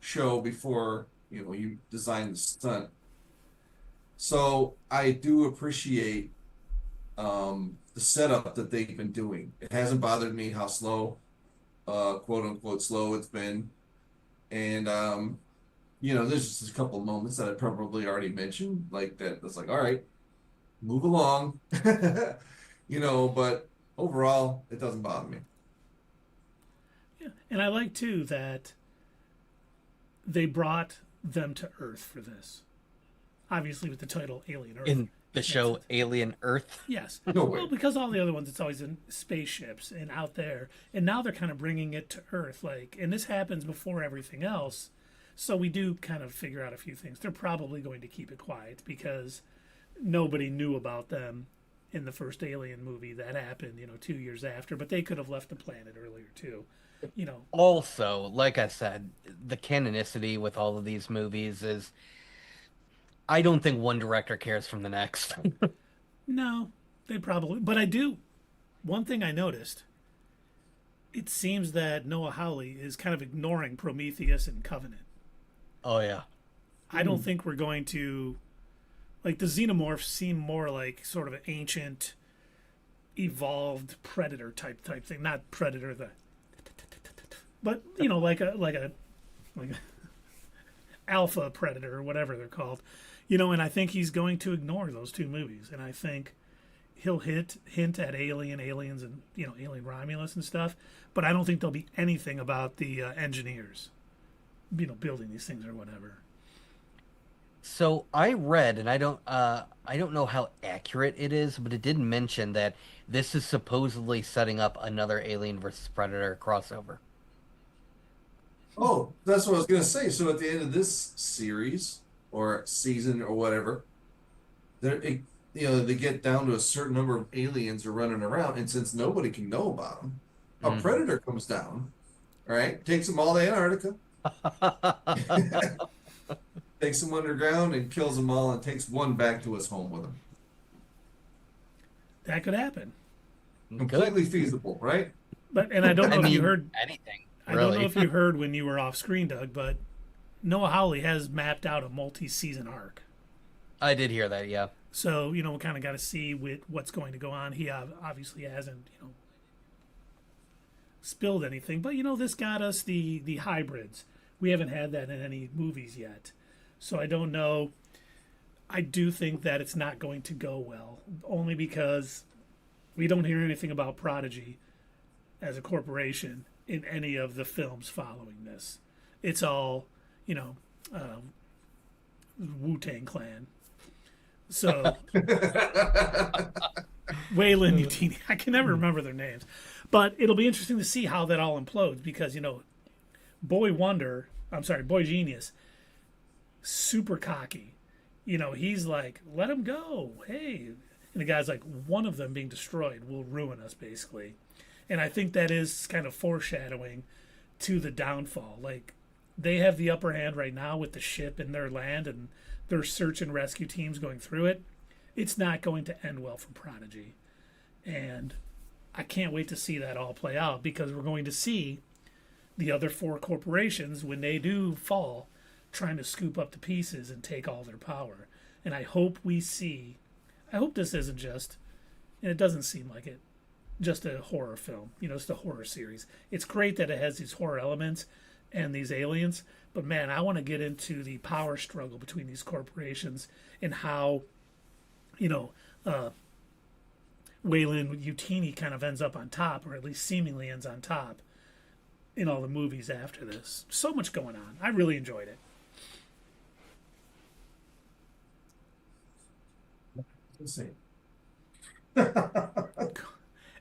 show before you design the stunt. So I do appreciate the setup that they've been doing. It hasn't bothered me how slow, quote unquote, slow it's been. And, there's just a couple of moments that I probably already mentioned, like that. It's like, all right, move along, but overall, it doesn't bother me. Yeah. And I like, too, that they brought them to Earth for this. obviously with the title Alien Earth. In the Makes show sense. Alien Earth. Yes. No way. Well, because all the other ones, it's always in spaceships and out there, and now they're kind of bringing it to Earth. Like, and this happens before everything else, so we do kind of figure out a few things. They're probably going to keep it quiet because nobody knew about them in the first Alien movie that happened, 2 years after. But they could have left the planet earlier too, you know. Also, like I said, the canonicity with all of these movies is I don't think one director cares from the next. No, they probably. But I do. One thing I noticed. It seems that Noah Hawley is kind of ignoring Prometheus and Covenant. Oh yeah. I don't think we're going to like the xenomorphs seem more like sort of an ancient, evolved predator type thing. Not predator but like a alpha predator or whatever they're called. And I think he's going to ignore those two movies, and I think he'll hint at aliens, and Alien Romulus and stuff. But I don't think there'll be anything about the engineers, building these things or whatever. So I read, and I don't know how accurate it is, but it did mention that this is supposedly setting up another Alien versus Predator crossover. Oh, that's what I was gonna say. So at the end of this series or season or whatever, they get down to a certain number of aliens are running around, and since nobody can know about them, a predator comes down, all right, takes them all to Antarctica, takes them underground, and kills them all, and takes one back to his home with him. That could happen. Completely feasible, right? And I don't know if you heard. Anything. I don't know if you heard when you were off screen, Doug, but Noah Hawley has mapped out a multi-season arc. I did hear that, yeah. So, we kind of got to see what's going to go on. He obviously hasn't, spilled anything. But, this got us the hybrids. We haven't had that in any movies yet. So I don't know. I do think that it's not going to go well, only because we don't hear anything about Prodigy as a corporation in any of the films following this. It's all, Wu-Tang Clan. So, Waylon Utini, I can never remember their names. But it'll be interesting to see how that all implodes because, Boy Genius, super cocky. He's like, let him go. Hey. And the guy's like, one of them being destroyed will ruin us, basically. And I think that is kind of foreshadowing to the downfall. Like, they have the upper hand right now with the ship in their land and their search and rescue teams going through it. It's not going to end well for Prodigy. And I can't wait to see that all play out because we're going to see the other four corporations, when they do fall, trying to scoop up the pieces and take all their power. And I hope this isn't just, and it doesn't seem like it, just a horror film. It's a horror series. It's great that it has these horror elements and these aliens, but man, I want to get into the power struggle between these corporations and how, Waylon Utini kind of ends up on top, or at least seemingly ends on top in all the movies after this. So much going on. I really enjoyed it. Let's see.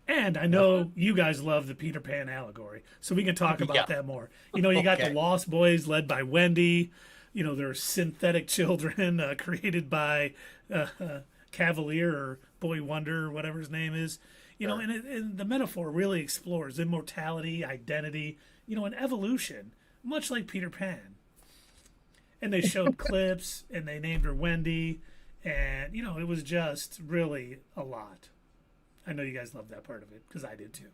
And I know you guys love the Peter Pan allegory, so we can talk about that more. You got the Lost Boys led by Wendy. They're synthetic children created by Cavalier or Boy Wonder or whatever his name is. And the metaphor really explores immortality, identity, and evolution, much like Peter Pan. And they showed clips, and they named her Wendy, and, it was just really a lot. I know you guys loved that part of it, because I did too.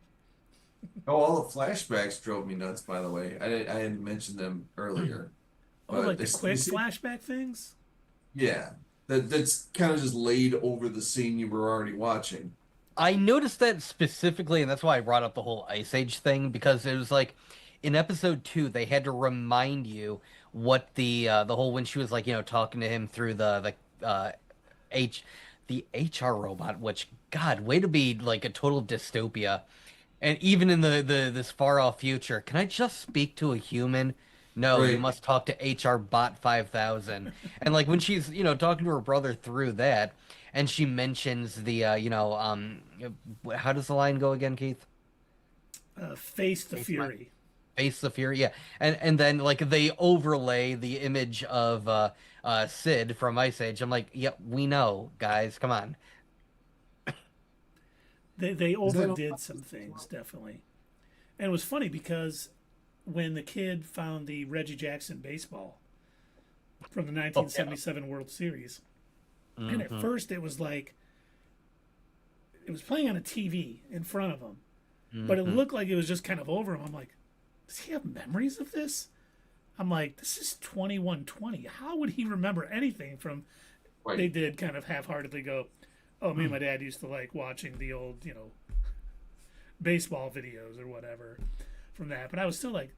Oh, all the flashbacks drove me nuts, by the way. I hadn't mentioned them earlier. Oh, like the quick flashback things? Yeah. That's kind of just laid over the scene you were already watching. I noticed that specifically, and that's why I brought up the whole Ice Age thing, because it was like in episode 2, they had to remind you what the whole when she was like, talking to him through the HR robot, which God, way to be like a total dystopia. And even in the this far off future, can I just speak to a human? No, you Right. must talk to HR Bot 5000. And like when she's, talking to her brother through that, and she mentions the, how does the line go again, Keith? Face the Face my Fury. Face the Fury, yeah. And then like they overlay the image of Sid from Ice Age. I'm like, yeah, we know, guys, come on. They Is that overdid some things, definitely. And it was funny because when the kid found the Reggie Jackson baseball from the Oh yeah. 1977 World Series, and at Hmm. first it was like it was playing on a TV in front of him, but it Hmm. looked like it was just kind of over him. I'm like, does he have memories of this? I'm like, this is 2120. How would he remember anything from? right? They did kind of half-heartedly go, oh, me and my dad used to like watching the old, baseball videos or whatever from that. But I was still like,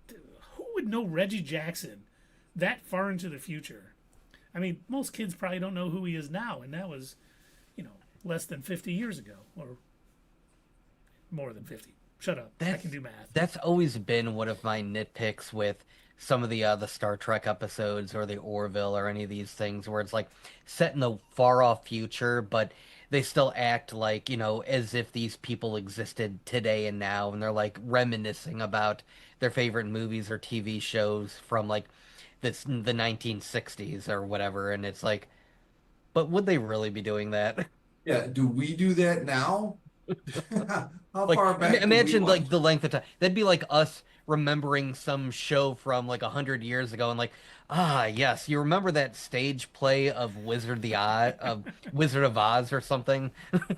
who would know Reggie Jackson that far into the future? I mean, most kids probably don't know who he is now, and that was, less than 50 years ago, or more than 50. Shut up. I That's can do math. that's always been one of my nitpicks with some of the Star Trek episodes or the Orville or any of these things where it's like set in the far off future, but they still act like, as if these people existed today and now, and they're like reminiscing about their favorite movies or TV shows from like the 1960s or whatever, and it's like, but would they really be doing that? Yeah. Do we do that now? How Like, far back do we imagine watch? like the length of time. That'd be like us remembering some show from like 100 years ago, and like, yes, you remember that stage play of Wizard of Oz or something?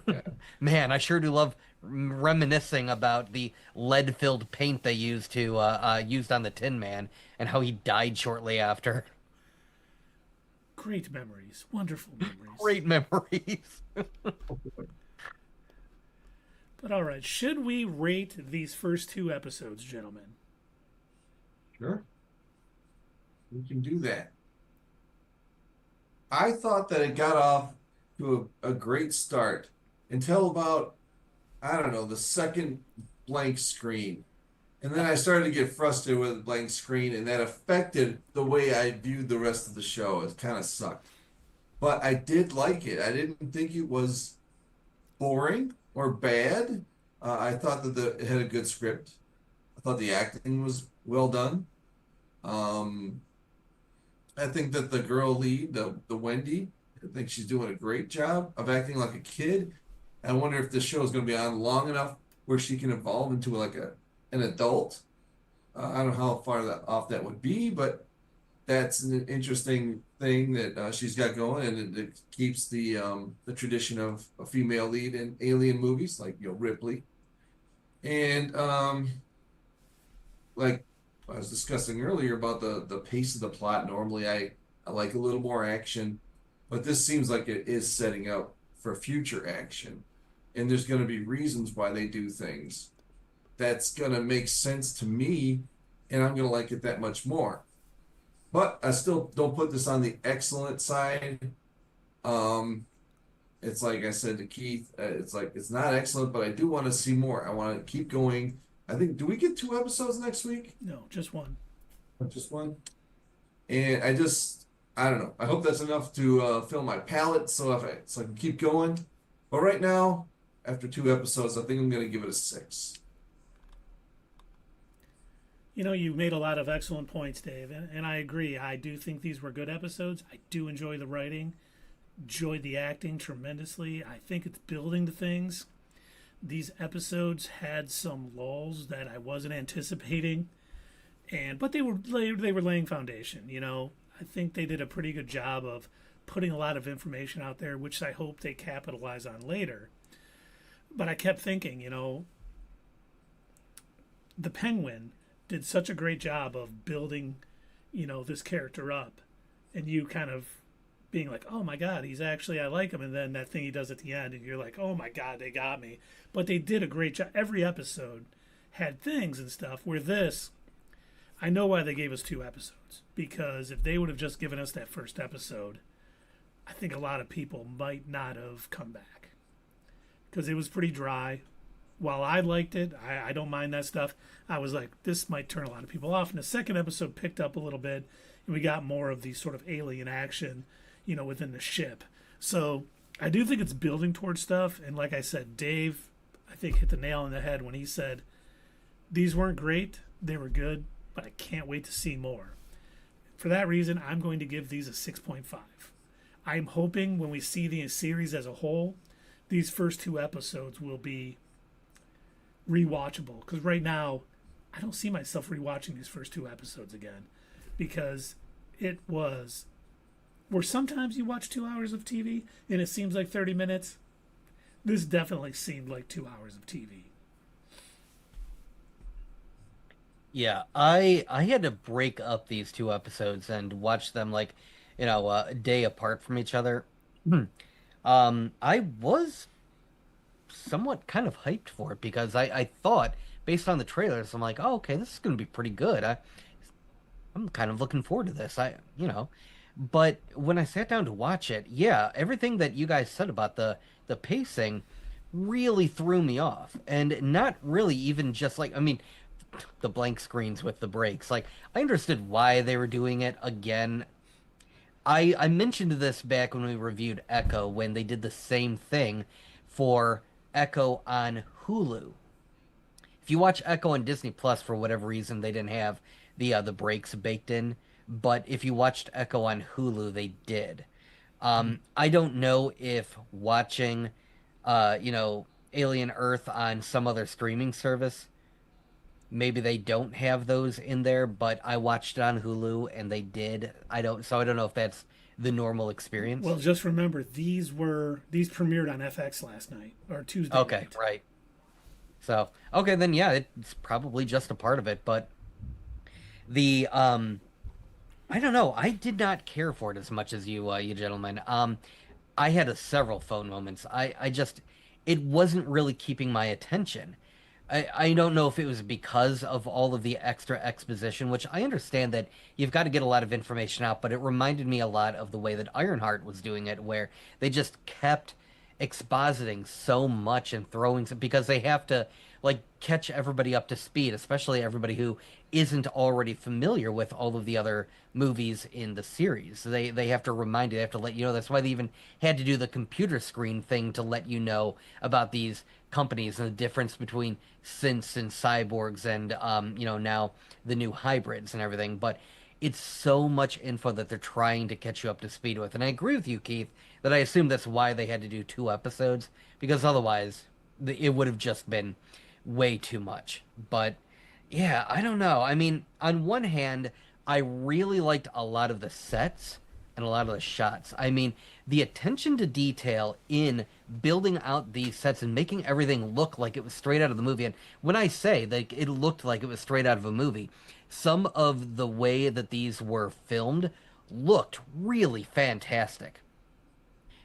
Yeah. Man, I sure do love reminiscing about the lead-filled paint they used on the Tin Man and how he died shortly after. Great memories. Wonderful memories. Great memories. But all right, should we rate these first two episodes, gentlemen? Sure. We can do that. I thought that it got off to a great start until about, I don't know, the second blank screen. And then I started to get frustrated with the blank screen, and that affected the way I viewed the rest of the show. It kind of sucked. But I did like it. I didn't think it was boring or bad. I thought that it had a good script. I thought the acting was well done. Um, I think that the girl lead, the Wendy, I think she's doing a great job of acting like a kid. I wonder if this show is going to be on long enough where she can evolve into like an adult. I don't know how far that off that would be, but that's an interesting thing that she's got going, and it keeps the tradition of a female lead in alien movies like Ripley, and like I was discussing earlier about the pace of the plot. Normally, I like a little more action, but this seems like it is setting up for future action, and there's going to be reasons why they do things. That's going to make sense to me, and I'm going to like it that much more. But I still don't put this on the excellent side. Um, it's like I said to Keith, it's like it's not excellent, but I do want to see more. I want to keep going. I think, do we get 2 episodes next week? No, just one. Just one. And I don't know. I hope that's enough to fill my palate, so I can keep going. But right now, after 2 episodes, I think I'm going to give it a 6. You made a lot of excellent points, Dave, and I agree. I do think these were good episodes. I do enjoy the writing, enjoyed the acting tremendously. I think it's building to things. These episodes had some lulls that I wasn't anticipating, but they were laying foundation. I think they did a pretty good job of putting a lot of information out there, which I hope they capitalize on later. But I kept thinking, the Penguin did such a great job of building, this character up, and you kind of being like, oh my God, I like him. And then that thing he does at the end, and you're like, oh my God, they got me. But they did a great job. Every episode had things and stuff where I know why they gave us 2 episodes, because if they would have just given us that first episode, I think a lot of people might not have come back, because it was pretty dry while I liked it, I don't mind that stuff. I was like, this might turn a lot of people off. And the second episode picked up a little bit, and we got more of the sort of alien action, within the ship. So I do think it's building towards stuff. And like I said, Dave, I think, hit the nail on the head when he said, these weren't great, they were good, but I can't wait to see more. For that reason, I'm going to give these a 6.5. I'm hoping when we see the series as a whole, these first 2 episodes will be rewatchable. Because right now, I don't see myself rewatching these first 2 episodes again. Because it was, where sometimes you watch 2 hours of TV and it seems like 30 minutes. This definitely seemed like 2 hours of TV. Yeah, I had to break up these 2 episodes and watch them like, a day apart from each other. I was somewhat kind of hyped for it because I thought, based on the trailers, I'm like, oh, okay, this is going to be pretty good. I'm kind of looking forward to this. But when I sat down to watch it, yeah, everything that you guys said about the pacing really threw me off, and not really even just like, I mean, the blank screens with the breaks. Like, I understood why they were doing it again. I mentioned this back when we reviewed Echo, when they did the same thing for Echo on Hulu. If you watch Echo on Disney Plus, for whatever reason, they didn't have the breaks baked in. But if you watched Echo on Hulu, they did. I don't know if watching, Alien Earth on some other streaming service, maybe they don't have those in there, but I watched it on Hulu and they did. So I don't know if that's the normal experience. Well, just remember, these premiered on FX last night, or Tuesday Okay, night. right. So, okay, then yeah, it's probably just a part of it, but the I don't know. I did not care for it as much as you gentlemen. I had several phone moments. I just, it wasn't really keeping my attention. I don't know if it was because of all of the extra exposition, which I understand that you've got to get a lot of information out, but it reminded me a lot of the way that Ironheart was doing it, where they just kept expositing so much and throwing some, because they have to like catch everybody up to speed, especially everybody who isn't already familiar with all of the other movies in the series. They have to remind you, they have to let you know. That's why they even had to do the computer screen thing to let you know about these companies and the difference between synths and cyborgs and now the new hybrids and everything. But it's so much info that they're trying to catch you up to speed with. And I agree with you, Keith, that I assume that's why they had to do 2 episodes, because otherwise it would have just been way too much. But yeah, I don't know. I mean, on one hand, I really liked a lot of the sets and a lot of the shots. I mean, the attention to detail in building out these sets and making everything look like it was straight out of the movie. And when I say that it looked like it was straight out of a movie, some of the way that these were filmed looked really fantastic.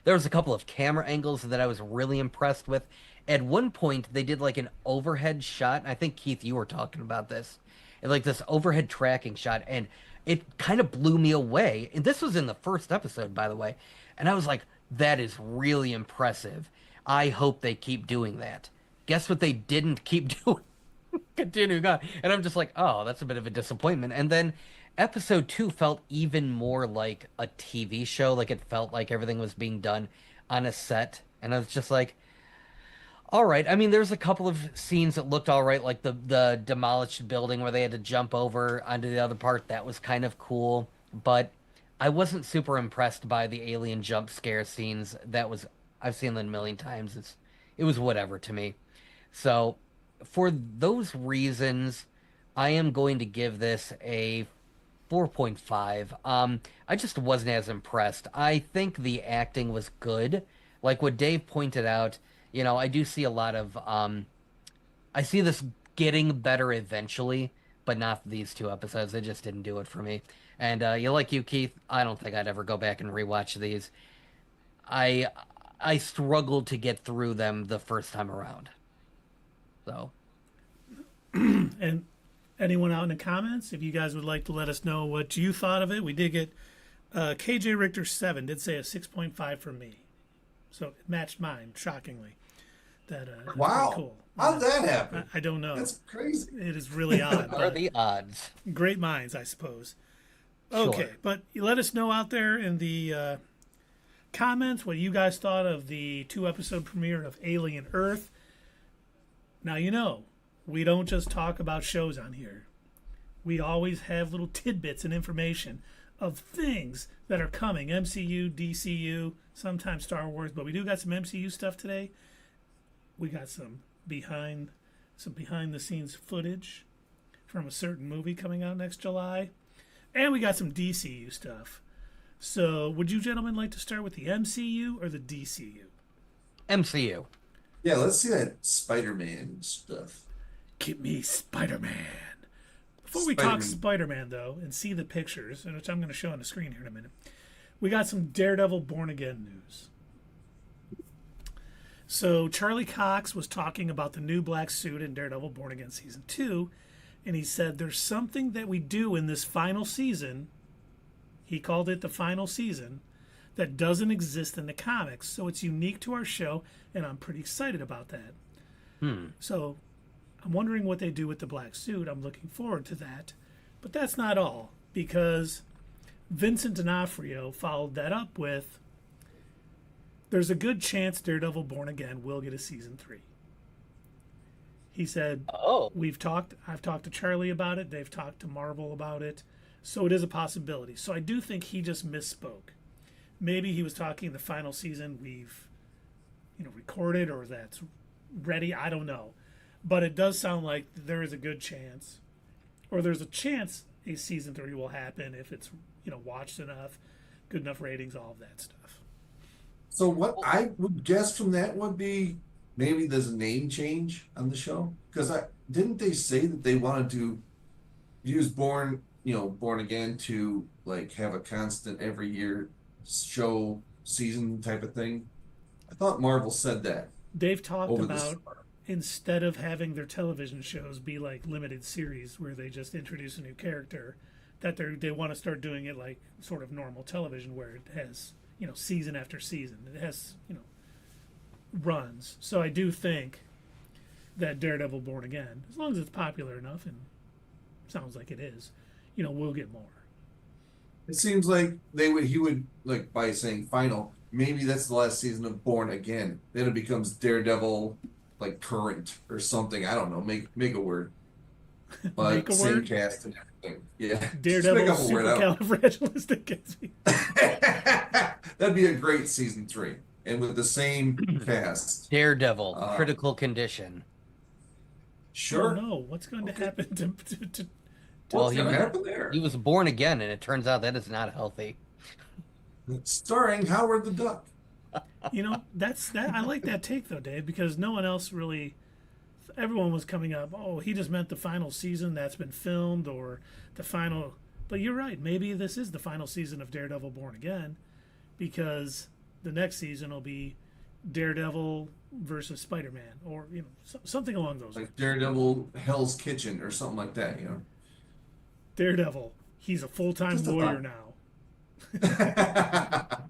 There was a couple of camera angles that I was really impressed with. At one point, they did like an overhead shot. I think, Keith, you were talking about this. And like this overhead tracking shot, and it kind of blew me away. And this was in the first episode, by the way. And I was like, that is really impressive. I hope they keep doing that. Guess what they didn't keep doing? Continuing on. And I'm just like, oh, that's a bit of a disappointment. And then episode 2 felt even more like a TV show. Like it felt like everything was being done on a set. And I was just like, all right. I mean, there's a couple of scenes that looked all right, like the demolished building where they had to jump over onto the other part. That was kind of cool. But I wasn't super impressed by the alien jump scare scenes. I've seen them a million times. It was whatever to me. So for those reasons, I am going to give this a 4.5. I just wasn't as impressed. I think the acting was good. Like what Dave pointed out, I do see a lot of I see this getting better eventually, but not these 2 episodes. They just didn't do it for me. And like you, Keith, I don't think I'd ever go back and rewatch these. I struggled to get through them the first time around. So, And anyone out in the comments, if you guys would like to let us know what you thought of it, we did get KJ Richter 7 did say a 6.5 for me, so it matched mine, shockingly. That's Wow. pretty cool. How did that happen? I don't know. That's crazy. It is really odd. What are But the odds? great minds, I suppose. Sure. Okay, but let us know out there in the comments what you guys thought of the 2-episode premiere of Alien Earth. Now, you know, we don't just talk about shows on here. We always have little tidbits and information of things that are coming. MCU, DCU, sometimes Star Wars, but we do got some MCU stuff today. We got some behind the scenes footage from a certain movie coming out next July. And we got some DCU stuff. So, would you gentlemen like to start with the MCU or the DCU? MCU. Yeah, let's see that Spider-Man stuff. Give me Spider-Man. Before we talk Spider-Man, though, and see the pictures, which I'm going to show on the screen here in a minute, we got some Daredevil Born Again news. So, Charlie Cox was talking about the new black suit in Daredevil Born Again Season 2, and he said there's something that we do in this final season, he called it the final season, that doesn't exist in the comics. So it's unique to our show, and I'm pretty excited about that. So I'm wondering what they do with the black suit. I'm looking forward to that. But that's not all, because Vincent D'Onofrio followed that up with, there's a good chance Daredevil Born Again will get a Season 3. He said, Oh. I've talked to Charlie about it. They've talked to Marvel about it. So it is a possibility. So I do think he just misspoke. Maybe he was talking the final season we've, recorded or that's ready. I don't know. But it does sound like there is a good chance, or there's a chance a Season 3 will happen if it's, watched enough, good enough ratings, all of that stuff. So what I would guess from that would be maybe there's a name change on the show, because didn't they say that they wanted to use Born Again to like have a constant every year show season type of thing? I thought Marvel said that. They've talked over about this summer. Instead of having their television shows be like limited series where they just introduce a new character, that they want to start doing it like sort of normal television where it has season after season. It has runs. So I do think that Daredevil Born Again, as long as it's popular enough, and sounds like it is, we'll get more. It seems like he would like by saying final, maybe that's the last season of Born Again. Then it becomes Daredevil like current or something. I don't know. Make a word. But Make a same word? cast and everything. Yeah. Daredevil Just make up a word out. supercalifragilistic. That'd be a great Season 3. And with the same cast. Daredevil, critical condition. Sure. Oh, no, what's going to happen to What's going to happen there? He was born again, and it turns out that is not healthy. Starring Howard the Duck. That's that. I like that take though, Dave, because no one else really. Everyone was coming up. Oh, he just meant the final season that's been filmed, or the final. But you're right. Maybe this is the final season of Daredevil Born Again, because the next season will be Daredevil versus Spider-Man, or something along those lines. Like Daredevil Hell's Kitchen or something like that. Daredevil. He's a full-time Just a lawyer thought. now.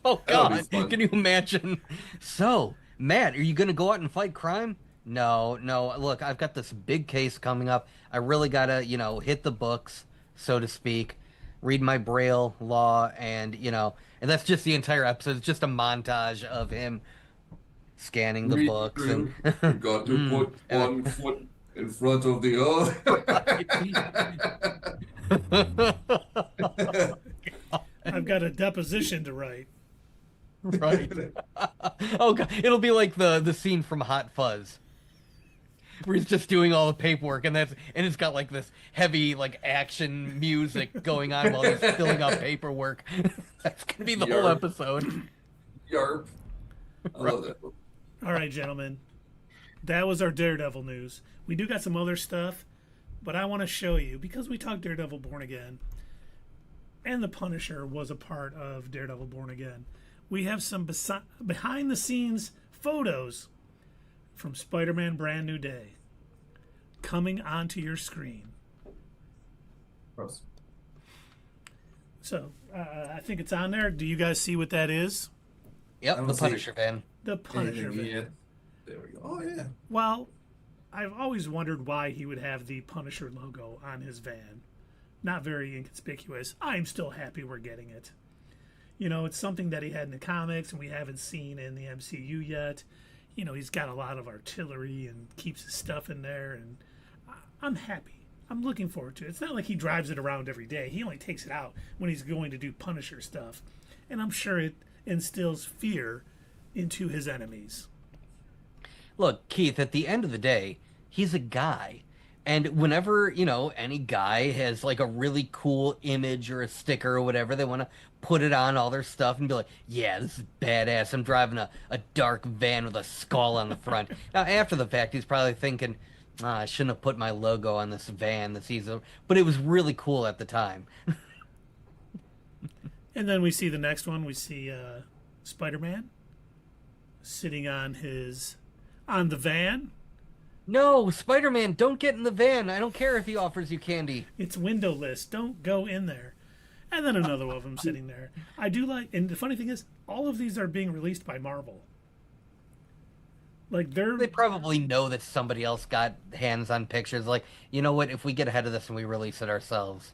Oh, God. fun. Can you imagine? So, Matt, are you going to go out and fight crime? No. Look, I've got this big case coming up. I really got to, hit the books, so to speak, read my Braille law, and, and that's just the entire episode. It's just a montage of him scanning the books. And You got to put one foot in front of the other. I've got a deposition to write. Right. Oh, God. It'll be like the scene from Hot Fuzz, where he's just doing all the paperwork, and it's got like this heavy like action music going on while he's filling out paperwork. That's gonna be the whole Yarp. episode. Yarp. I love that. All right, gentlemen. That was our Daredevil news. We do got some other stuff, but I want to show you, because we talked Daredevil Born Again, and the Punisher was a part of Daredevil Born Again. We have some behind-the-scenes photos from Spider-Man Brand New Day coming onto your screen. Gross. So, I think it's on there. Do you guys see what that is? Yep, I don't the see Punisher fan. The Punisher. Anything van. yet? There we go. Oh yeah. Well, I've always wondered why he would have the Punisher logo on his van. Not very inconspicuous. I'm still happy we're getting it. You know, it's something that he had in the comics and we haven't seen in the MCU yet. You know, he's got a lot of artillery and keeps his stuff in there, and I'm happy. I'm looking forward to it. It's not like he drives it around every day. He only takes it out when he's going to do Punisher stuff. And I'm sure it instills fear into his enemies. Look, Keith, at the end of the day, he's a guy. And whenever, any guy has like a really cool image or a sticker or whatever, they want to put it on all their stuff and be like, yeah, this is badass. I'm driving a dark van with a skull on the front. Now, after the fact, he's probably thinking, I shouldn't have put my logo on this van this season. But it was really cool at the time. And then we see the next one. We see Spider-Man sitting on the van. No, Spider-Man, don't get in the van. I don't care if he offers you candy. It's windowless. Don't go in there. And then another one of them sitting there. I do like, and the funny thing is, all of these are being released by Marvel. Like They probably know that somebody else got hands on pictures. Like, you know what? If we get ahead of this and we release it ourselves.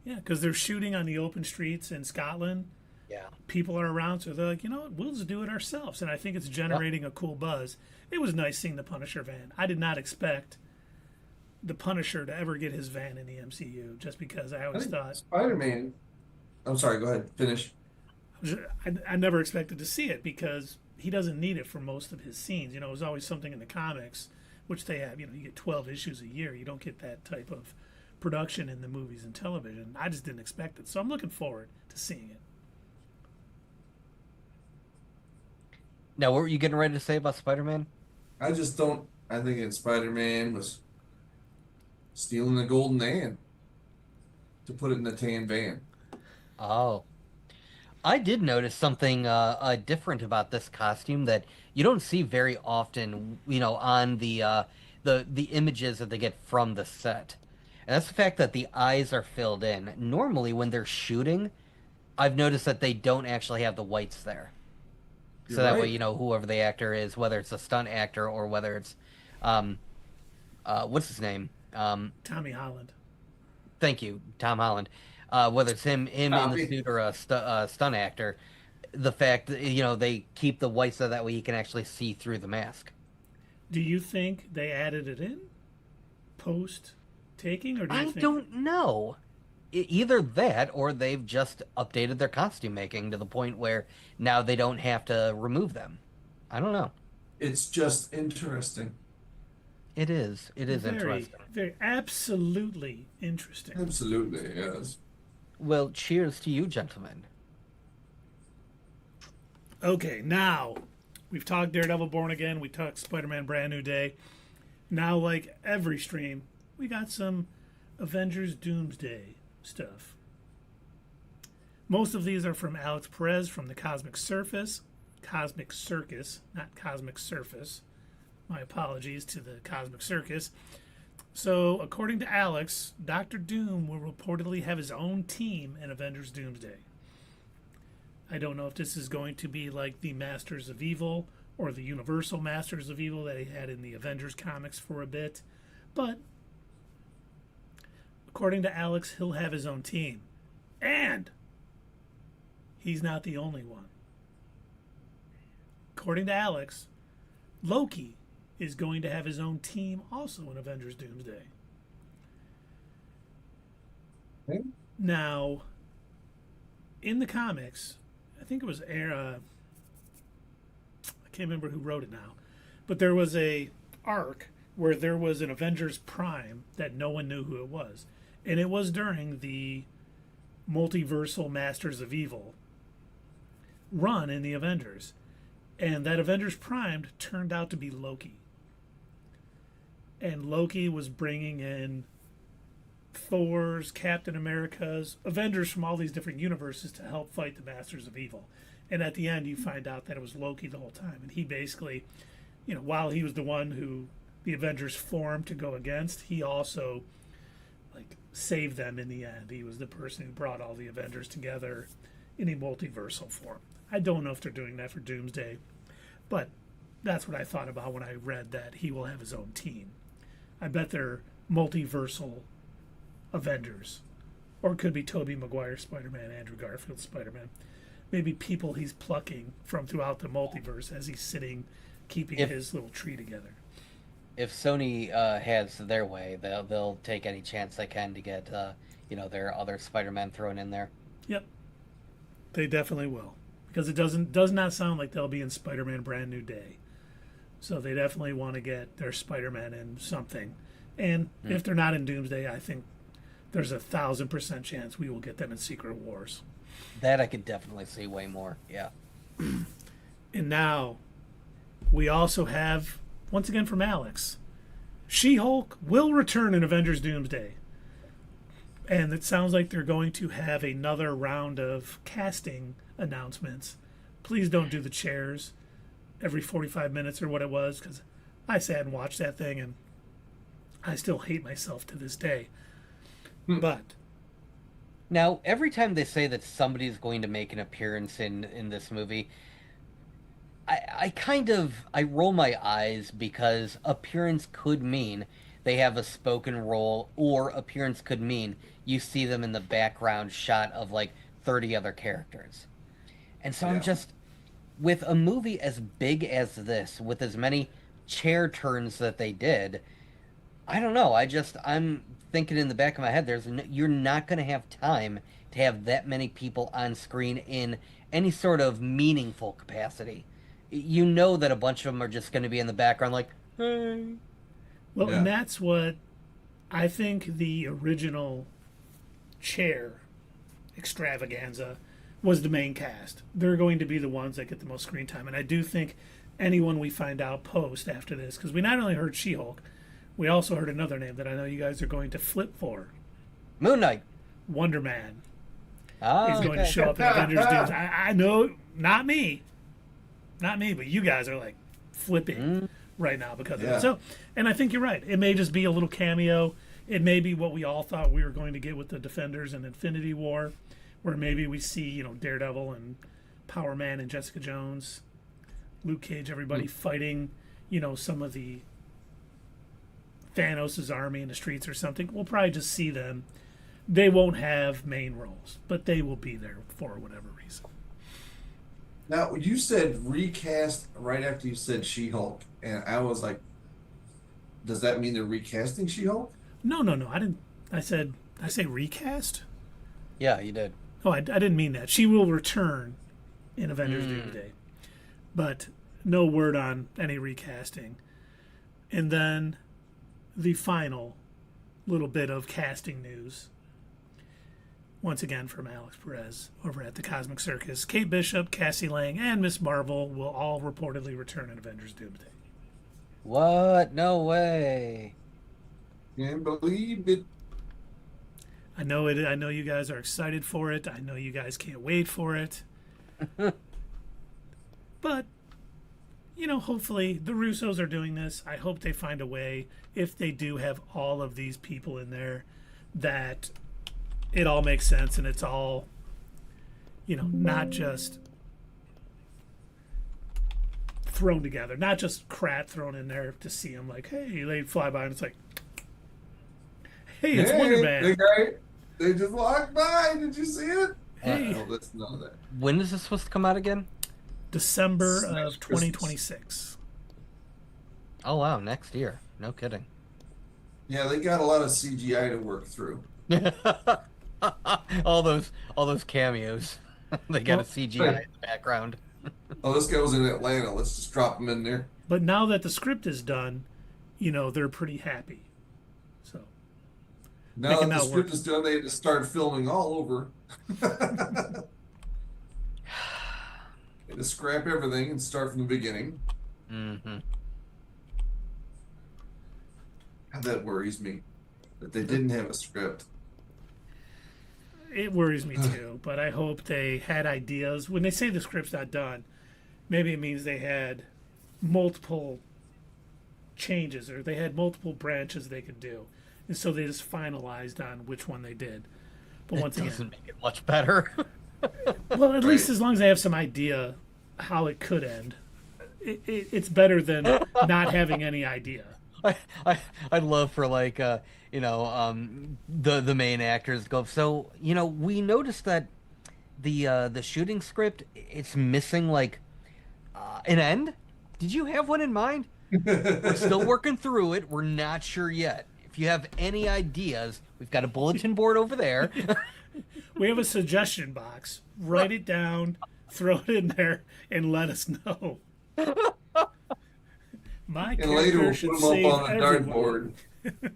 yeah, because they're shooting on the open streets in Scotland. Yeah. People are around, so they're like, you know what, we'll just do it ourselves. And I think it's generating a cool buzz. It was nice seeing the Punisher van. I did not expect the Punisher to ever get his van in the MCU, just because I always thought Spider-Man. I'm sorry. Go ahead. Finish. I never expected to see it because he doesn't need it for most of his scenes. You know, it was always something in the comics, which they have. You know, you get 12 issues a year. You don't get that type of production in the movies and television. I just didn't expect it, so I'm looking forward to seeing it. Now, what were you getting ready to say about Spider-Man? I just don't. I think that Spider-Man was stealing the golden hand to put it in the tan van. Oh. I did notice something different about this costume that you don't see very often, on the images that they get from the set. And that's the fact that the eyes are filled in. Normally, when they're shooting, I've noticed that they don't actually have the whites there. So You're that right. way, whoever the actor is, whether it's a stunt actor or whether it's, what's his name? Tommy Holland. Thank you, Tom Holland. Whether it's him in the suit or a stunt actor, the fact that, they keep the whites so that way you can actually see through the mask. Do you think they added it in post taking, or do you I think don't know. Either that or they've just updated their costume making to the point where now they don't have to remove them. I don't know. It's just interesting. It is. It is very, interesting. very absolutely interesting? Absolutely, yes. Well, cheers to you, gentlemen. Okay, now we've talked Daredevil Born Again, we talked Spider-Man Brand New Day. Now, like every stream, we got some Avengers Doomsday stuff. Most of these are from Alex Perez from the Cosmic Circus, not Cosmic Surface. My apologies to the Cosmic Circus. So, according to Alex, Doctor Doom will reportedly have his own team in Avengers Doomsday. I don't know if this is going to be like the Masters of Evil or the Universal Masters of Evil that he had in the Avengers comics for a bit, but according to Alex, he'll have his own team. And he's not the only one. According to Alex, Loki is going to have his own team also in Avengers Doomsday. Okay. Now, in the comics, I think it was I can't remember who wrote it now, but there was a arc where there was an Avengers Prime that no one knew who it was. And it was during the multiversal Masters of Evil run in the Avengers. And that Avengers Prime turned out to be Loki. And Loki was bringing in Thor's, Captain America's, Avengers from all these different universes to help fight the Masters of Evil. And at the end, you find out that it was Loki the whole time. And he basically, while he was the one who the Avengers formed to go against, he also saved them in the end. He was the person who brought all the Avengers together in a multiversal form. I don't know if they're doing that for Doomsday, but That's what I thought about when I read that he will have his own team. I bet they're multiversal Avengers. Or it could be Tobey Maguire Spider-Man, Andrew Garfield Spider-Man. Maybe people he's plucking from throughout the multiverse as he's sitting, keeping his little tree together. If Sony has their way, they'll take any chance they can to get their other Spider-Man thrown in there. Yep, they definitely will, because it does not sound like they'll be in Spider-Man Brand New Day. So they definitely want to get their Spider-Man in something, and if they're not in Doomsday, I think there's 1,000% chance we will get them in Secret Wars. That I could definitely see way more. Yeah. And now we also have, once again from Alex, She-Hulk will return in Avengers Doomsday. And it sounds like they're going to have another round of casting announcements. Please don't do the chairs every 45 minutes or what it was, because I sat and watched that thing and I still hate myself to this day. But now, every time they say that somebody's going to make an appearance in this movie, I roll my eyes, because appearance could mean they have a spoken role, or appearance could mean you see them in the background shot of like 30 other characters. And so I'm just, with a movie as big as this, with as many chair turns that they did, I don't know. I'm thinking in the back of my head, you're not going to have time to have that many people on screen in any sort of meaningful capacity. You know that a bunch of them are just going to be in the background like, hey. Well, and that's what I think the original chair extravaganza was, the main cast. They're going to be the ones that get the most screen time. And I do think anyone we find out post after this, because we not only heard She-Hulk, we also heard another name that I know you guys are going to flip for. Moon Knight. Wonder Man. Oh, He's going to show up in Avengers Doomsday. I know, not me, but you guys are like flipping right now because of it. So, and I think you're right. It may just be a little cameo. It may be what we all thought we were going to get with the Defenders and Infinity War, where maybe we see, Daredevil and Power Man and Jessica Jones, Luke Cage, everybody fighting, some of the Thanos' army in the streets or something. We'll probably just see them. They won't have main roles, but they will be there for whatever reason. Now, you said recast right after you said She-Hulk, and I was like, does that mean they're recasting She-Hulk? No. I didn't. I say recast? Yeah, you did. Oh, I didn't mean that. She will return in Avengers Doomsday. But no word on any recasting. And then the final little bit of casting news, once again from Alex Perez over at the Cosmic Circus. Kate Bishop, Cassie Lang, and Miss Marvel will all reportedly return in Avengers Doomsday. What? No way. Can't believe it. I know it. I know you guys are excited for it. I know you guys can't wait for it. But, hopefully the Russos are doing this. I hope they find a way, if they do have all of these people in there, that it all makes sense and it's all, not just thrown together. Not just crap thrown in there to see them like, hey, they fly by and it's like, hey, it's Wonder Man. They just walked by. Did you see it? Hey. No, that's none of that. When is this supposed to come out again? December of 2026. Oh wow, next year. No kidding. Yeah, they got a lot of CGI to work through. all those cameos. They got a CGI in the background. Oh, this guy was in Atlanta. Let's just drop him in there. But now that the script is done, they're pretty happy. So now that the script is done, they had to start filming all over. They had to scrap everything and start from the beginning. Mm-hmm. That worries me, that they didn't have a script. It worries me too, but I hope they had ideas. When they say the script's not done, maybe it means they had multiple changes or they had multiple branches they could do. And so they just finalized on which one they did. But once again, doesn't make it much better. well, at least as long as they have some idea how it could end. it's better than not having any idea. I, I I'd love for like the main actors go. So we noticed that the shooting script, it's missing like an end. Did you have one in mind? We're still working through it. We're not sure yet. If you have any ideas, we've got a bulletin board over there. We have a suggestion box. Write it down, throw it in there, and let us know. My And later character we'll should put them save up on a everybody. dartboard.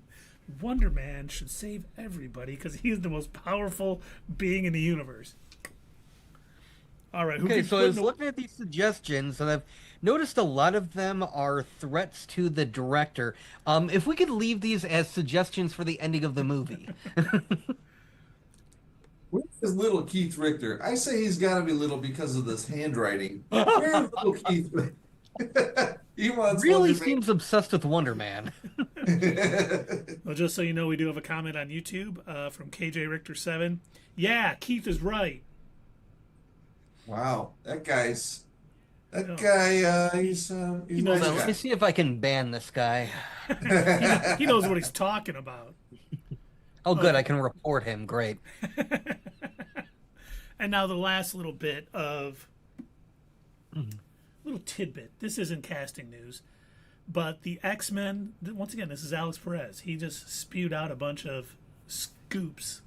Wonder Man should save everybody because he is the most powerful being in the universe. All right. Okay, so I was looking at these suggestions, and I've noticed a lot of them are threats to the director. If we could leave these as suggestions for the ending of the movie. Where's this little Keith Richter? I say he's got to be little because of this handwriting. Where's little Keith Richter? He wants Really Wonder Man. seems obsessed with Wonder Man. Well, just so you know, we do have a comment on YouTube from KJ Richter 7. Yeah, Keith is right. Wow, that guy, he's knows nice So let guy. me see if I can ban this guy. He knows what he's talking about. Oh, good, I can report him. Great. And now the last little bit of little tidbit. This isn't casting news, but the X-Men. Once again, this is Alex Perez. He just spewed out a bunch of scoops.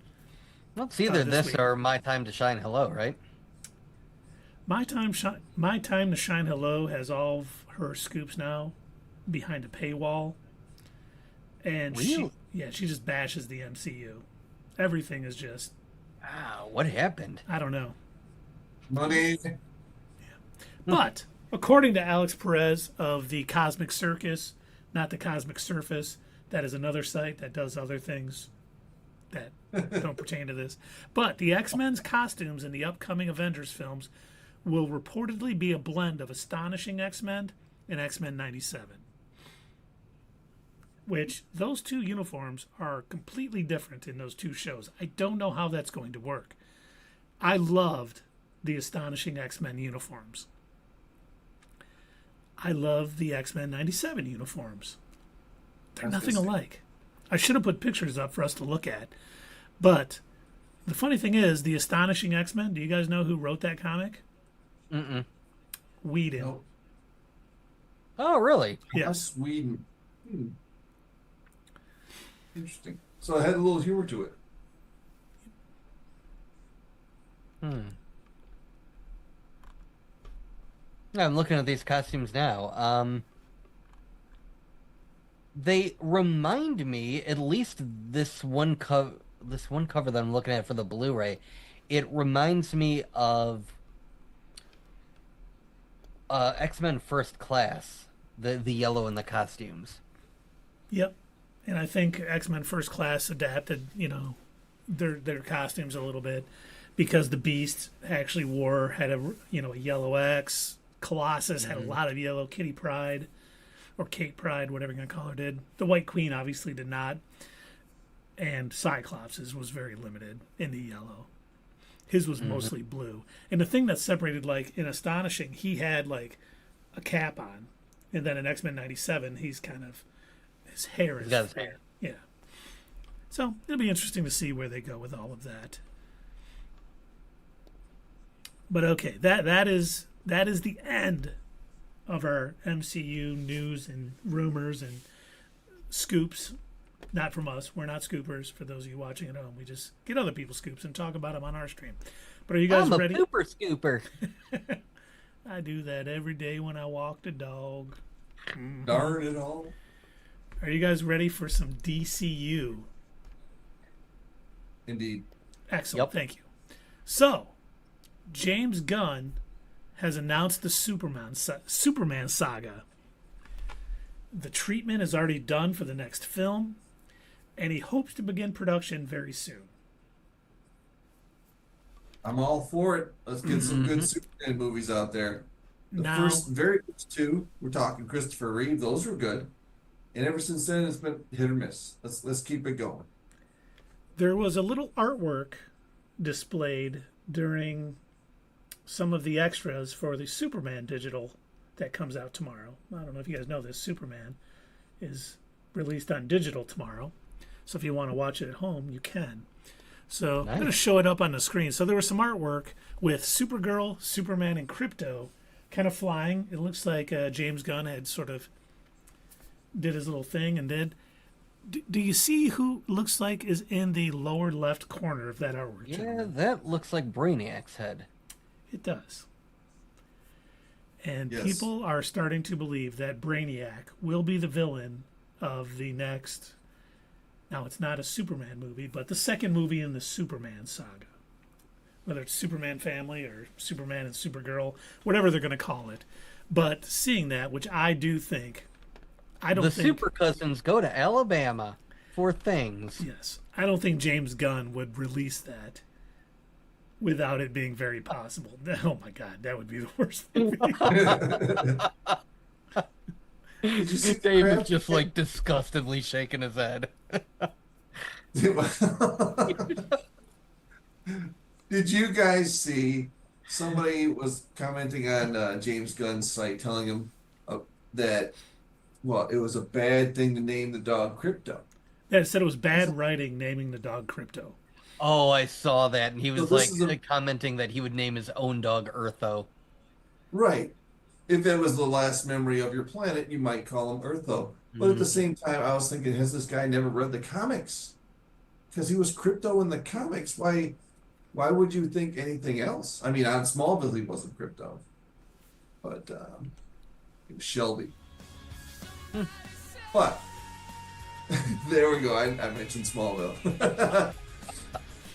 Well, it's either this this week. or My Time to Shine Hello, right? My Time to Shine Hello has all of her scoops now behind a paywall, and Really? she just bashes the MCU. Everything is just, Wow, what happened? I don't know. Money. But according to Alex Perez of the Cosmic Circus, not the Cosmic Surface, that is another site that does other things that don't pertain to this. But the X-Men's costumes in the upcoming Avengers films will reportedly be a blend of Astonishing X-Men and X-Men 97. Which, those two uniforms are completely different in those two shows. I don't know how that's going to work. I loved the Astonishing X-Men uniforms. I love the X-Men 97 uniforms. They're nothing alike. I should have put pictures up for us to look at. But the funny thing is, the Astonishing X-Men, do you guys know who wrote that comic? Mm-mm. Whedon. Nope. Oh, really? Yeah. Sweden. Interesting. So it had a little humor to it. Yeah, I'm looking at these costumes now. They remind me, at least this one cover that I'm looking at for the Blu-ray, it reminds me of X-Men First Class, the yellow in the costumes. Yep. And I think X-Men First Class adapted, their costumes a little bit because the Beast actually had a yellow X. Colossus had a lot of yellow. Kitty Pryde or Kate Pryde, whatever you're going to call her, did. The White Queen obviously did not. And Cyclops' was very limited in the yellow. His was mostly blue. And the thing that separated, like, in Astonishing, he had, like, a cap on. And then in X-Men 97, he's kind of, his hair is got his hair. Yeah. So it'll be interesting to see where they go with all of that. But okay, that is the end of our MCU news and rumors and scoops. Not from us. We're not scoopers. For those of you watching at home, we just get other people's scoops and talk about them on our stream. But are you guys I'm a ready? pooper scooper. I do that every day when I walk the dog. Darn it all. Are you guys ready for some DCU? Indeed. Excellent. Yep. Thank you. So, James Gunn has announced the Superman saga. The treatment is already done for the next film, and he hopes to begin production very soon. I'm all for it. Let's get some good Superman movies out there. The Now, very first two, we're talking Christopher Reeve, those were good. And ever since then, it's been hit or miss. Let's keep it going. there was a little artwork displayed during some of the extras for the Superman digital that comes out tomorrow. I don't know if you guys know this. Superman is released on digital tomorrow. So if you want to watch it at home, you can. So I'm going to show it up on the screen. So there was some artwork with Supergirl, Superman, and Krypto kind of flying. It looks like James Gunn had sort of did his little thing and did. Do you see who looks like is in the lower left corner of that artwork? Yeah, that looks like Brainiac's head. It does. And Yes. people are starting to believe that Brainiac will be the villain of the next. Now, it's not a Superman movie, but the second movie in the Superman saga. Whether it's Superman Family or Superman and Supergirl, whatever they're going to call it. But seeing that, which I do think, The Super Cousins go to Alabama for things. Yes. I don't think James Gunn would release that without it being very possible. Oh my God, that would be the worst movie. Did you see David's just like disgustedly shaking his head. Did you guys see somebody was commenting on James Gunn's site telling him that, well, it was a bad thing to name the dog Crypto? Yeah, it said it was bad writing naming the dog Crypto. Oh, I saw that, and he was So this is commenting that he would name his own dog Eartho. Right. If it was the last memory of your planet, you might call him Eartho. But at the same time, I was thinking, has this guy never read the comics? Because he was Crypto in the comics. Why would you think anything else? I mean, on Smallville, he wasn't Crypto. But it was Shelby. But there we go. I mentioned Smallville.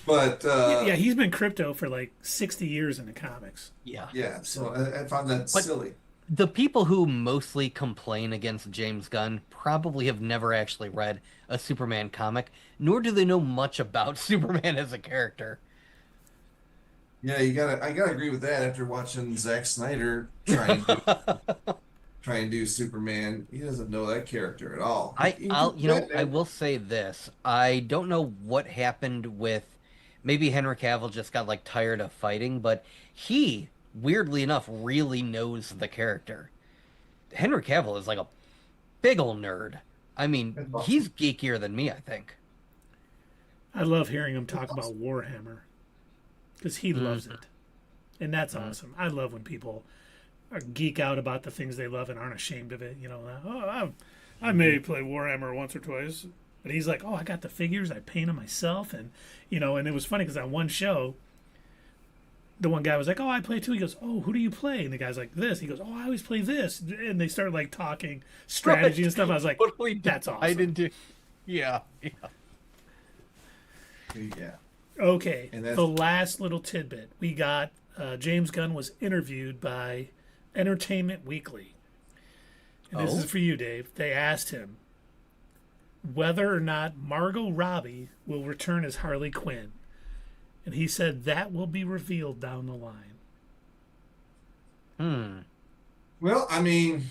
But yeah, he's been Crypto for like 60 years in the comics. Yeah. So I found that silly. The people who mostly complain against James Gunn probably have never actually read a Superman comic, nor do they know much about Superman as a character. Yeah, I gotta agree with that after watching Zack Snyder try and do Superman. He doesn't know that character at all. I will say this. I don't know what happened with, maybe Henry Cavill just got like tired of fighting, but he, weirdly enough, really knows the character. Henry Cavill is like a big ol' nerd. I mean, That's awesome. he's geekier than me, I think. I love hearing him talk about Warhammer because he loves it. And that's awesome. I love when people are geek out about the things they love and aren't ashamed of it. You know, I may play Warhammer once or twice, but he's like, oh, I got the figures, I paint them myself, and and it was funny because on one show, the one guy was like, oh, I play too. He goes, oh, who do you play? And the guy's like, this. He goes, oh, I always play this. And they start like talking strategy and stuff. I was like, Totally that's awesome. I didn't. Yeah. Yeah. Okay, And that's- the last little tidbit we got. James Gunn was interviewed by Entertainment Weekly. And this is for you, Dave. They asked him whether or not Margot Robbie will return as Harley Quinn. And he said that will be revealed down the line. Well, I mean,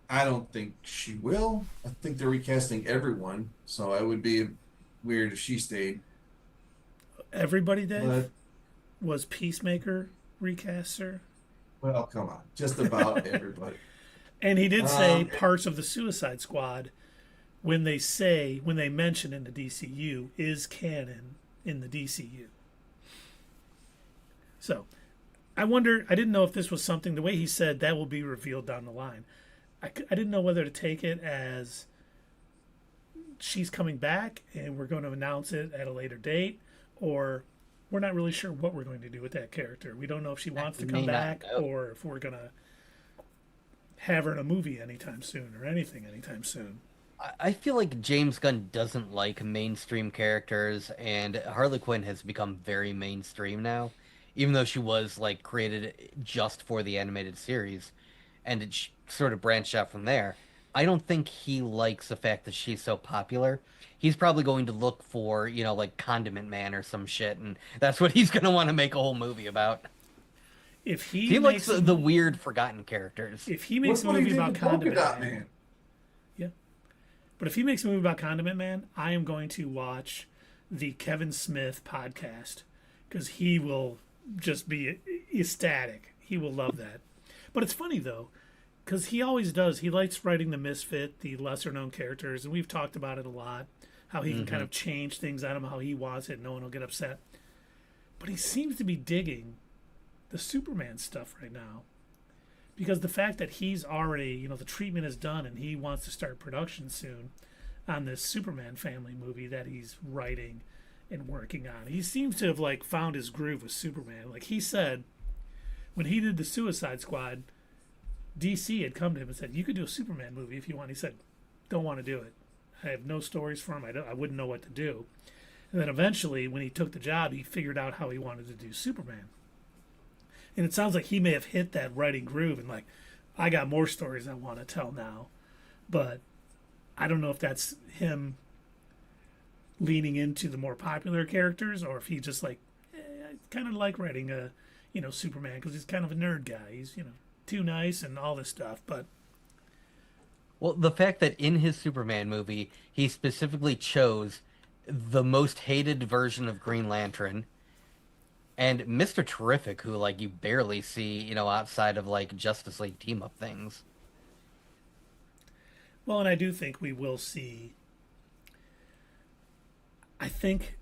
I don't think she will. I think they're recasting everyone, so it would be weird if she stayed. Everybody, Dave, But was Peacemaker recast, sir? well, come on, just about everybody. And he did say parts of the Suicide Squad, when they mention in the DCU, is canon in the DCU. So, I didn't know if this was something, the way he said that will be revealed down the line. I didn't know whether to take it as she's coming back and we're going to announce it at a later date, or we're not really sure what we're going to do with that character. We don't know if she wants to come back or if we're going to have her in a movie anytime soon or anything anytime soon. I feel like James Gunn doesn't like mainstream characters, and Harley Quinn has become very mainstream now, even though she was like created just for the animated series, and it sort of branched out from there. I don't think he likes the fact that she's so popular. He's probably going to look for, like Condiment Man or some shit, and that's what he's going to want to make a whole movie about. If He likes the weird, forgotten characters. If he makes a What do you movie think about of Polka Condiment Dot Man, yeah. But if he makes a movie about Condiment Man, I am going to watch the Kevin Smith podcast because he will just be ecstatic. He will love that. But it's funny though, because he always does. He likes writing the misfit, the lesser known characters, and we've talked about it a lot. How he can kind of change things on him how he wants it. No one will get upset. But he seems to be digging the Superman stuff right now, because the fact that he's already, the treatment is done and he wants to start production soon on this Superman family movie that he's writing and working on. He seems to have like found his groove with Superman. Like he said, when he did the Suicide Squad, DC had come to him and said, "You could do a Superman movie if you want." He said, "Don't want to do it. I have no stories for him. I wouldn't know what to do." And then eventually, when he took the job, he figured out how he wanted to do Superman. And it sounds like he may have hit that writing groove and like, I got more stories I want to tell now. But I don't know if that's him leaning into the more popular characters, or if he just like, I kind of like writing a, Superman because he's kind of a nerd guy. He's, too nice and all this stuff. But Well, the fact that in his Superman movie, he specifically chose the most hated version of Green Lantern and Mr. Terrific, who, like, you barely see, outside of, like, Justice League team-up things. well, and I do think we will see. I think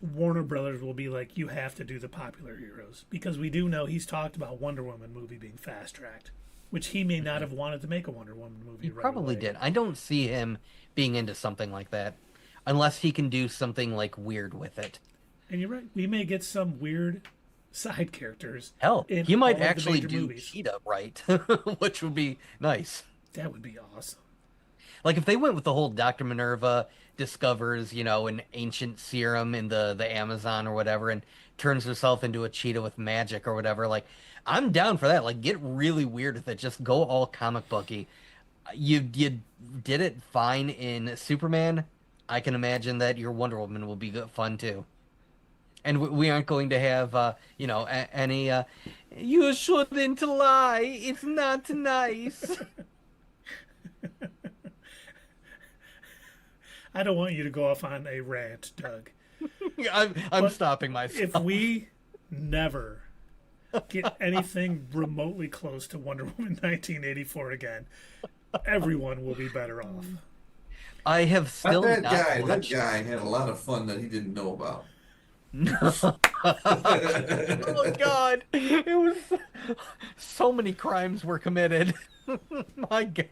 Warner Brothers will be like, you have to do the popular heroes, because we do know he's talked about Wonder Woman movie being fast tracked, which he may not have wanted to make a Wonder Woman movie. He right probably away. did. I don't see him being into something like that, unless he can do something, like, weird with it. And you're right. We may get some weird side characters. Hell, in he might all of the actually major do movies. Cheetah right, which would be nice. That would be awesome. Like, if they went with the whole Dr. Minerva discovers, an ancient serum in the Amazon or whatever and turns herself into a cheetah with magic or whatever, like, I'm down for that. Like, get really weird with it. Just go all comic booky. You did it fine in Superman. I can imagine that your Wonder Woman will be good, fun too. And we aren't going to have, any, you shouldn't lie. It's not nice. I don't want you to go off on a rant, Doug. I'm But stopping myself. If we never get anything remotely close to Wonder Woman 1984 again, everyone will be better off. I have Not still that not guy. That watched. guy had a lot of fun that he didn't know about. Oh God! It was so many crimes were committed. My God.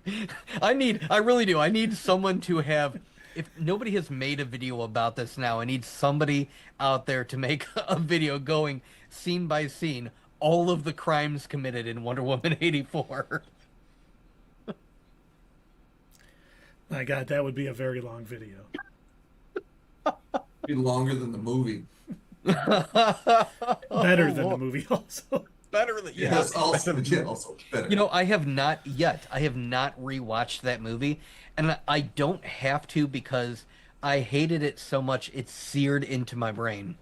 I really do. I need someone to have. If nobody has made a video about this now, I need somebody out there to make a video going scene by scene all of the crimes committed in Wonder Woman 84. My God, that would be a very long video. Be longer than the movie. Better than the movie, also. Better than Yes, also better. I have not rewatched that movie, and I don't have to because I hated it so much it's seared into my brain.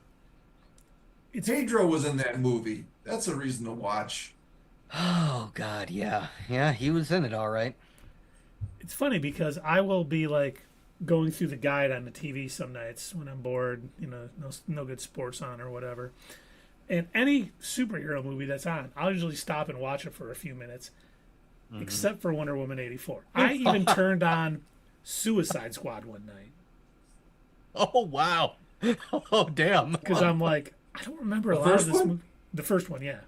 Pedro was in that movie. That's a reason to watch. Oh God, yeah. Yeah, he was in it all right. It's funny because I will be like going through the guide on the TV some nights when I'm bored, no good sports on or whatever. And any superhero movie that's on, I'll usually stop and watch it for a few minutes, except for Wonder Woman 84. I even turned on Suicide Squad one night. Oh wow. Oh damn. Because I'm like, I don't remember a The lot of first this one? movie. The first one, yeah.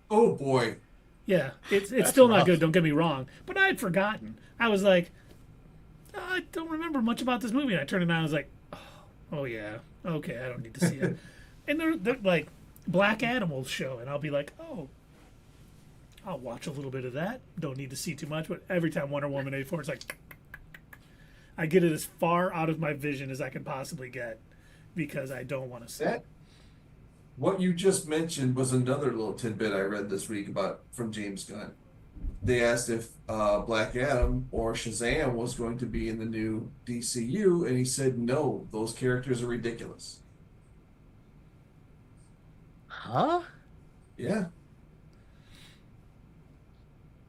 Oh boy. Yeah, it's That's still not rough. good, don't get me wrong. But I had forgotten. I was like, I don't remember much about this movie. And I turned it on and I was like, oh yeah, okay, I don't need to see it. And they're like, Black Adam will show, and I'll be like, oh, I'll watch a little bit of that. Don't need to see too much. But every time Wonder Woman 84, it's like, I get it as far out of my vision as I can possibly get because I don't want to see it. What you just mentioned was another little tidbit I read this week from James Gunn. They asked if Black Adam or Shazam was going to be in the new DCU, and he said no, those characters are ridiculous. Huh? Yeah.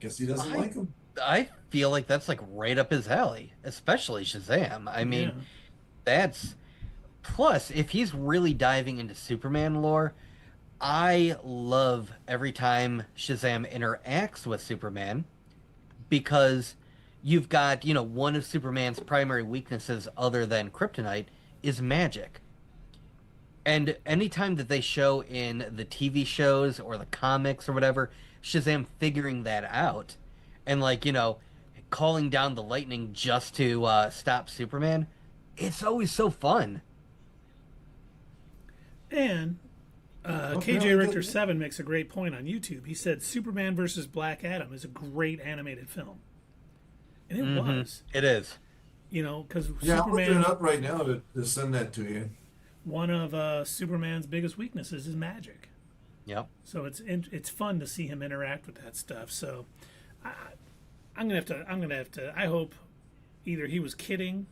Guess he doesn't like them. I feel like that's like right up his alley, especially Shazam. I mean, Yeah. that's plus if he's really diving into Superman lore, I love every time Shazam interacts with Superman because you've got, one of Superman's primary weaknesses other than kryptonite is magic. And anytime that they show in the TV shows or the comics or whatever, Shazam figuring that out and calling down the lightning just to stop Superman, it's always so fun. And KJ Richter 7 makes a great point on YouTube. He said Superman versus Black Adam is a great animated film. And it was. It is. Because Yeah, I'm looking Superman, it up right now to send that to you. one of Superman's biggest weaknesses is magic. Yep. So it's fun to see him interact with that stuff. So I'm gonna have to. I hope either he was kidding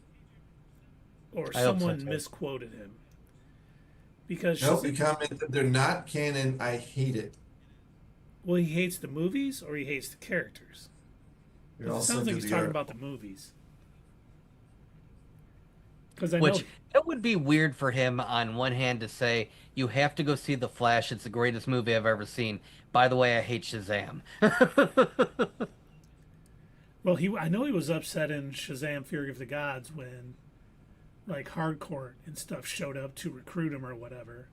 or I hope so, someone too. misquoted him. Because Nope, he commented they're not canon. I hate it. well, he hates the movies or he hates the characters. You're It all sounds sent like to he's the talking art. about the movies. Because I know Which it would be weird for him on one hand to say, "You have to go see The Flash. It's the greatest movie I've ever seen. By the way, I hate Shazam." well, I know he was upset in Shazam: Fury of the Gods when like hardcore and stuff showed up to recruit him or whatever.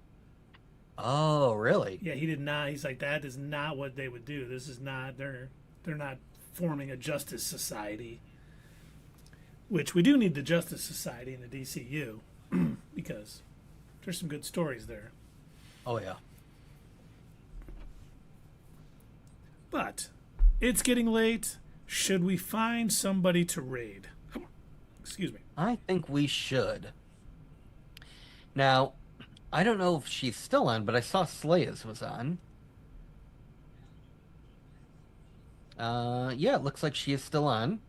Oh, really? Yeah, he did not. He's like, that is not what they would do. This is not. They're not forming a justice society. Which we do need the Justice Society in the DCU because there's some good stories there. Oh, yeah. But it's getting late. Should we find somebody to raid? Excuse me. I think we should. Now, I don't know if she's still on, but I saw Slayas was on. Yeah, it looks like she is still on.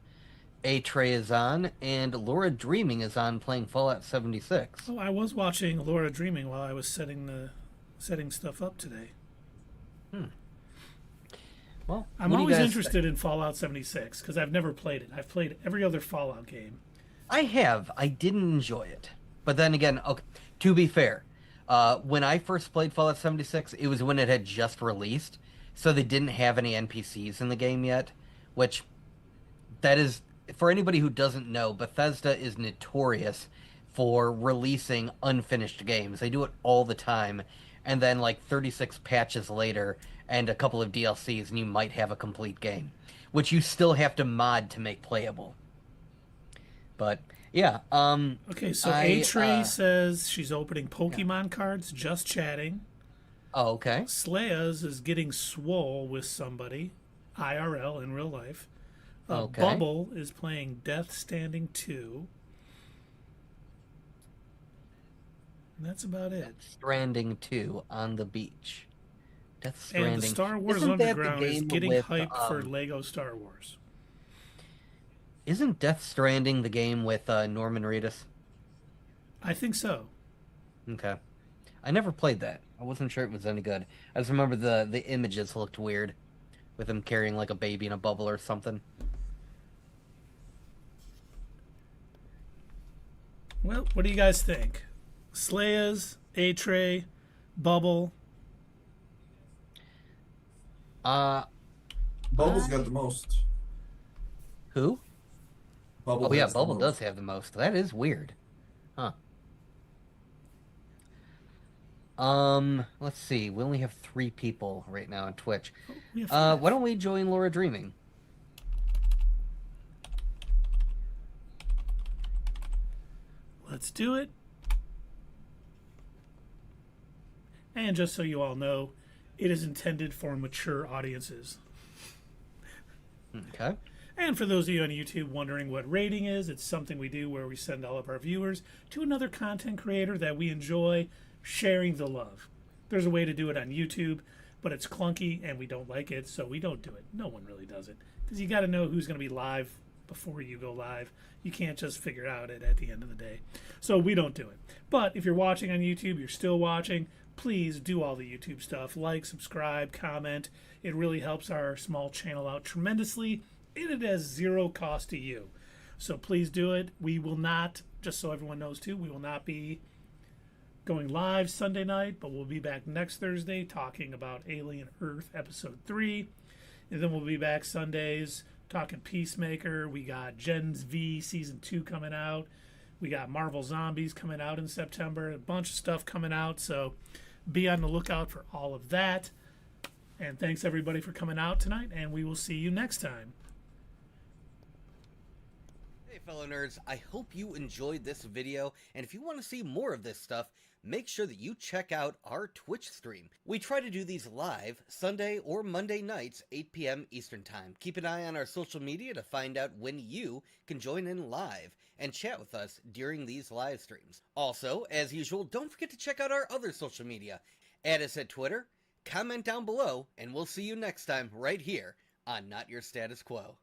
A Trey is on, and Laura Dreaming is on playing Fallout 76. Oh, I was watching Laura Dreaming while I was setting stuff up today. Well, I'm what do you always guys interested in Fallout 76 because I've never played it. I've played every other Fallout game. I have. I didn't enjoy it. But then again, okay, to be fair, when I first played Fallout 76, it was when it had just released, so they didn't have any NPCs in the game yet, which that is, for anybody who doesn't know, Bethesda is notorious for releasing unfinished games. They do it all the time, and then like 36 patches later and a couple of DLCs, and you might have a complete game, which you still have to mod to make playable. But yeah, Okay, so I, A Trey says she's opening Pokemon cards, just chatting. oh, okay. Slayas is getting swole with somebody, IRL in real life. Okay. Bubble is playing Death Standing 2. And that's about it. Stranding 2 on the beach. Death And Stranding. the Star Wars Isn't that the Underground is game getting with, hyped for Lego Star Wars. Isn't Death Stranding the game with Norman Reedus? I think so. Okay. I never played that. I wasn't sure it was any good. I just remember the images looked weird, with him carrying like a baby in a bubble or something. Well, what do you guys think? Slayas, A-Tray, Bubble. Bubble's got the most. Who? Bubble Oh yeah, has the Bubble most. does have the most. That is weird. Huh. Let's see. We only have 3 people right now on Twitch. We have five. Why don't we join Laura Dreaming? Let's do it. And just so you all know, it is intended for mature audiences. Okay. And for those of you on YouTube wondering what rating is, it's something we do where we send all of our viewers to another content creator that we enjoy sharing the love. There's a way to do it on YouTube, but it's clunky and we don't like it, so we don't do it. No one really does it because you got to know who's going to be live before you go live. You can't just figure out it at the end of the day. So we don't do it. But if you're watching on YouTube, you're still watching, please do all the YouTube stuff. Like, subscribe, comment. It really helps our small channel out tremendously. And it has zero cost to you. So please do it. We will not, just so everyone knows too, we will not be going live Sunday night, but we'll be back next Thursday talking about Alien Earth Episode 3. And then we'll be back Sundays talking Peacemaker. We got Gen V Season 2 coming out. We got Marvel Zombies coming out in September. A bunch of stuff coming out, so be on the lookout for all of that. And thanks everybody for coming out tonight, and we will see you next time. Hey fellow nerds, I hope you enjoyed this video, and if you want to see more of this stuff, make sure that you check out our Twitch stream. We try to do these live Sunday or Monday nights, 8 p.m. Eastern Time. Keep an eye on our social media to find out when you can join in live and chat with us during these live streams. Also, as usual, don't forget to check out our other social media. Add us at Twitter, comment down below, and we'll see you next time right here on Not Your Status Quo.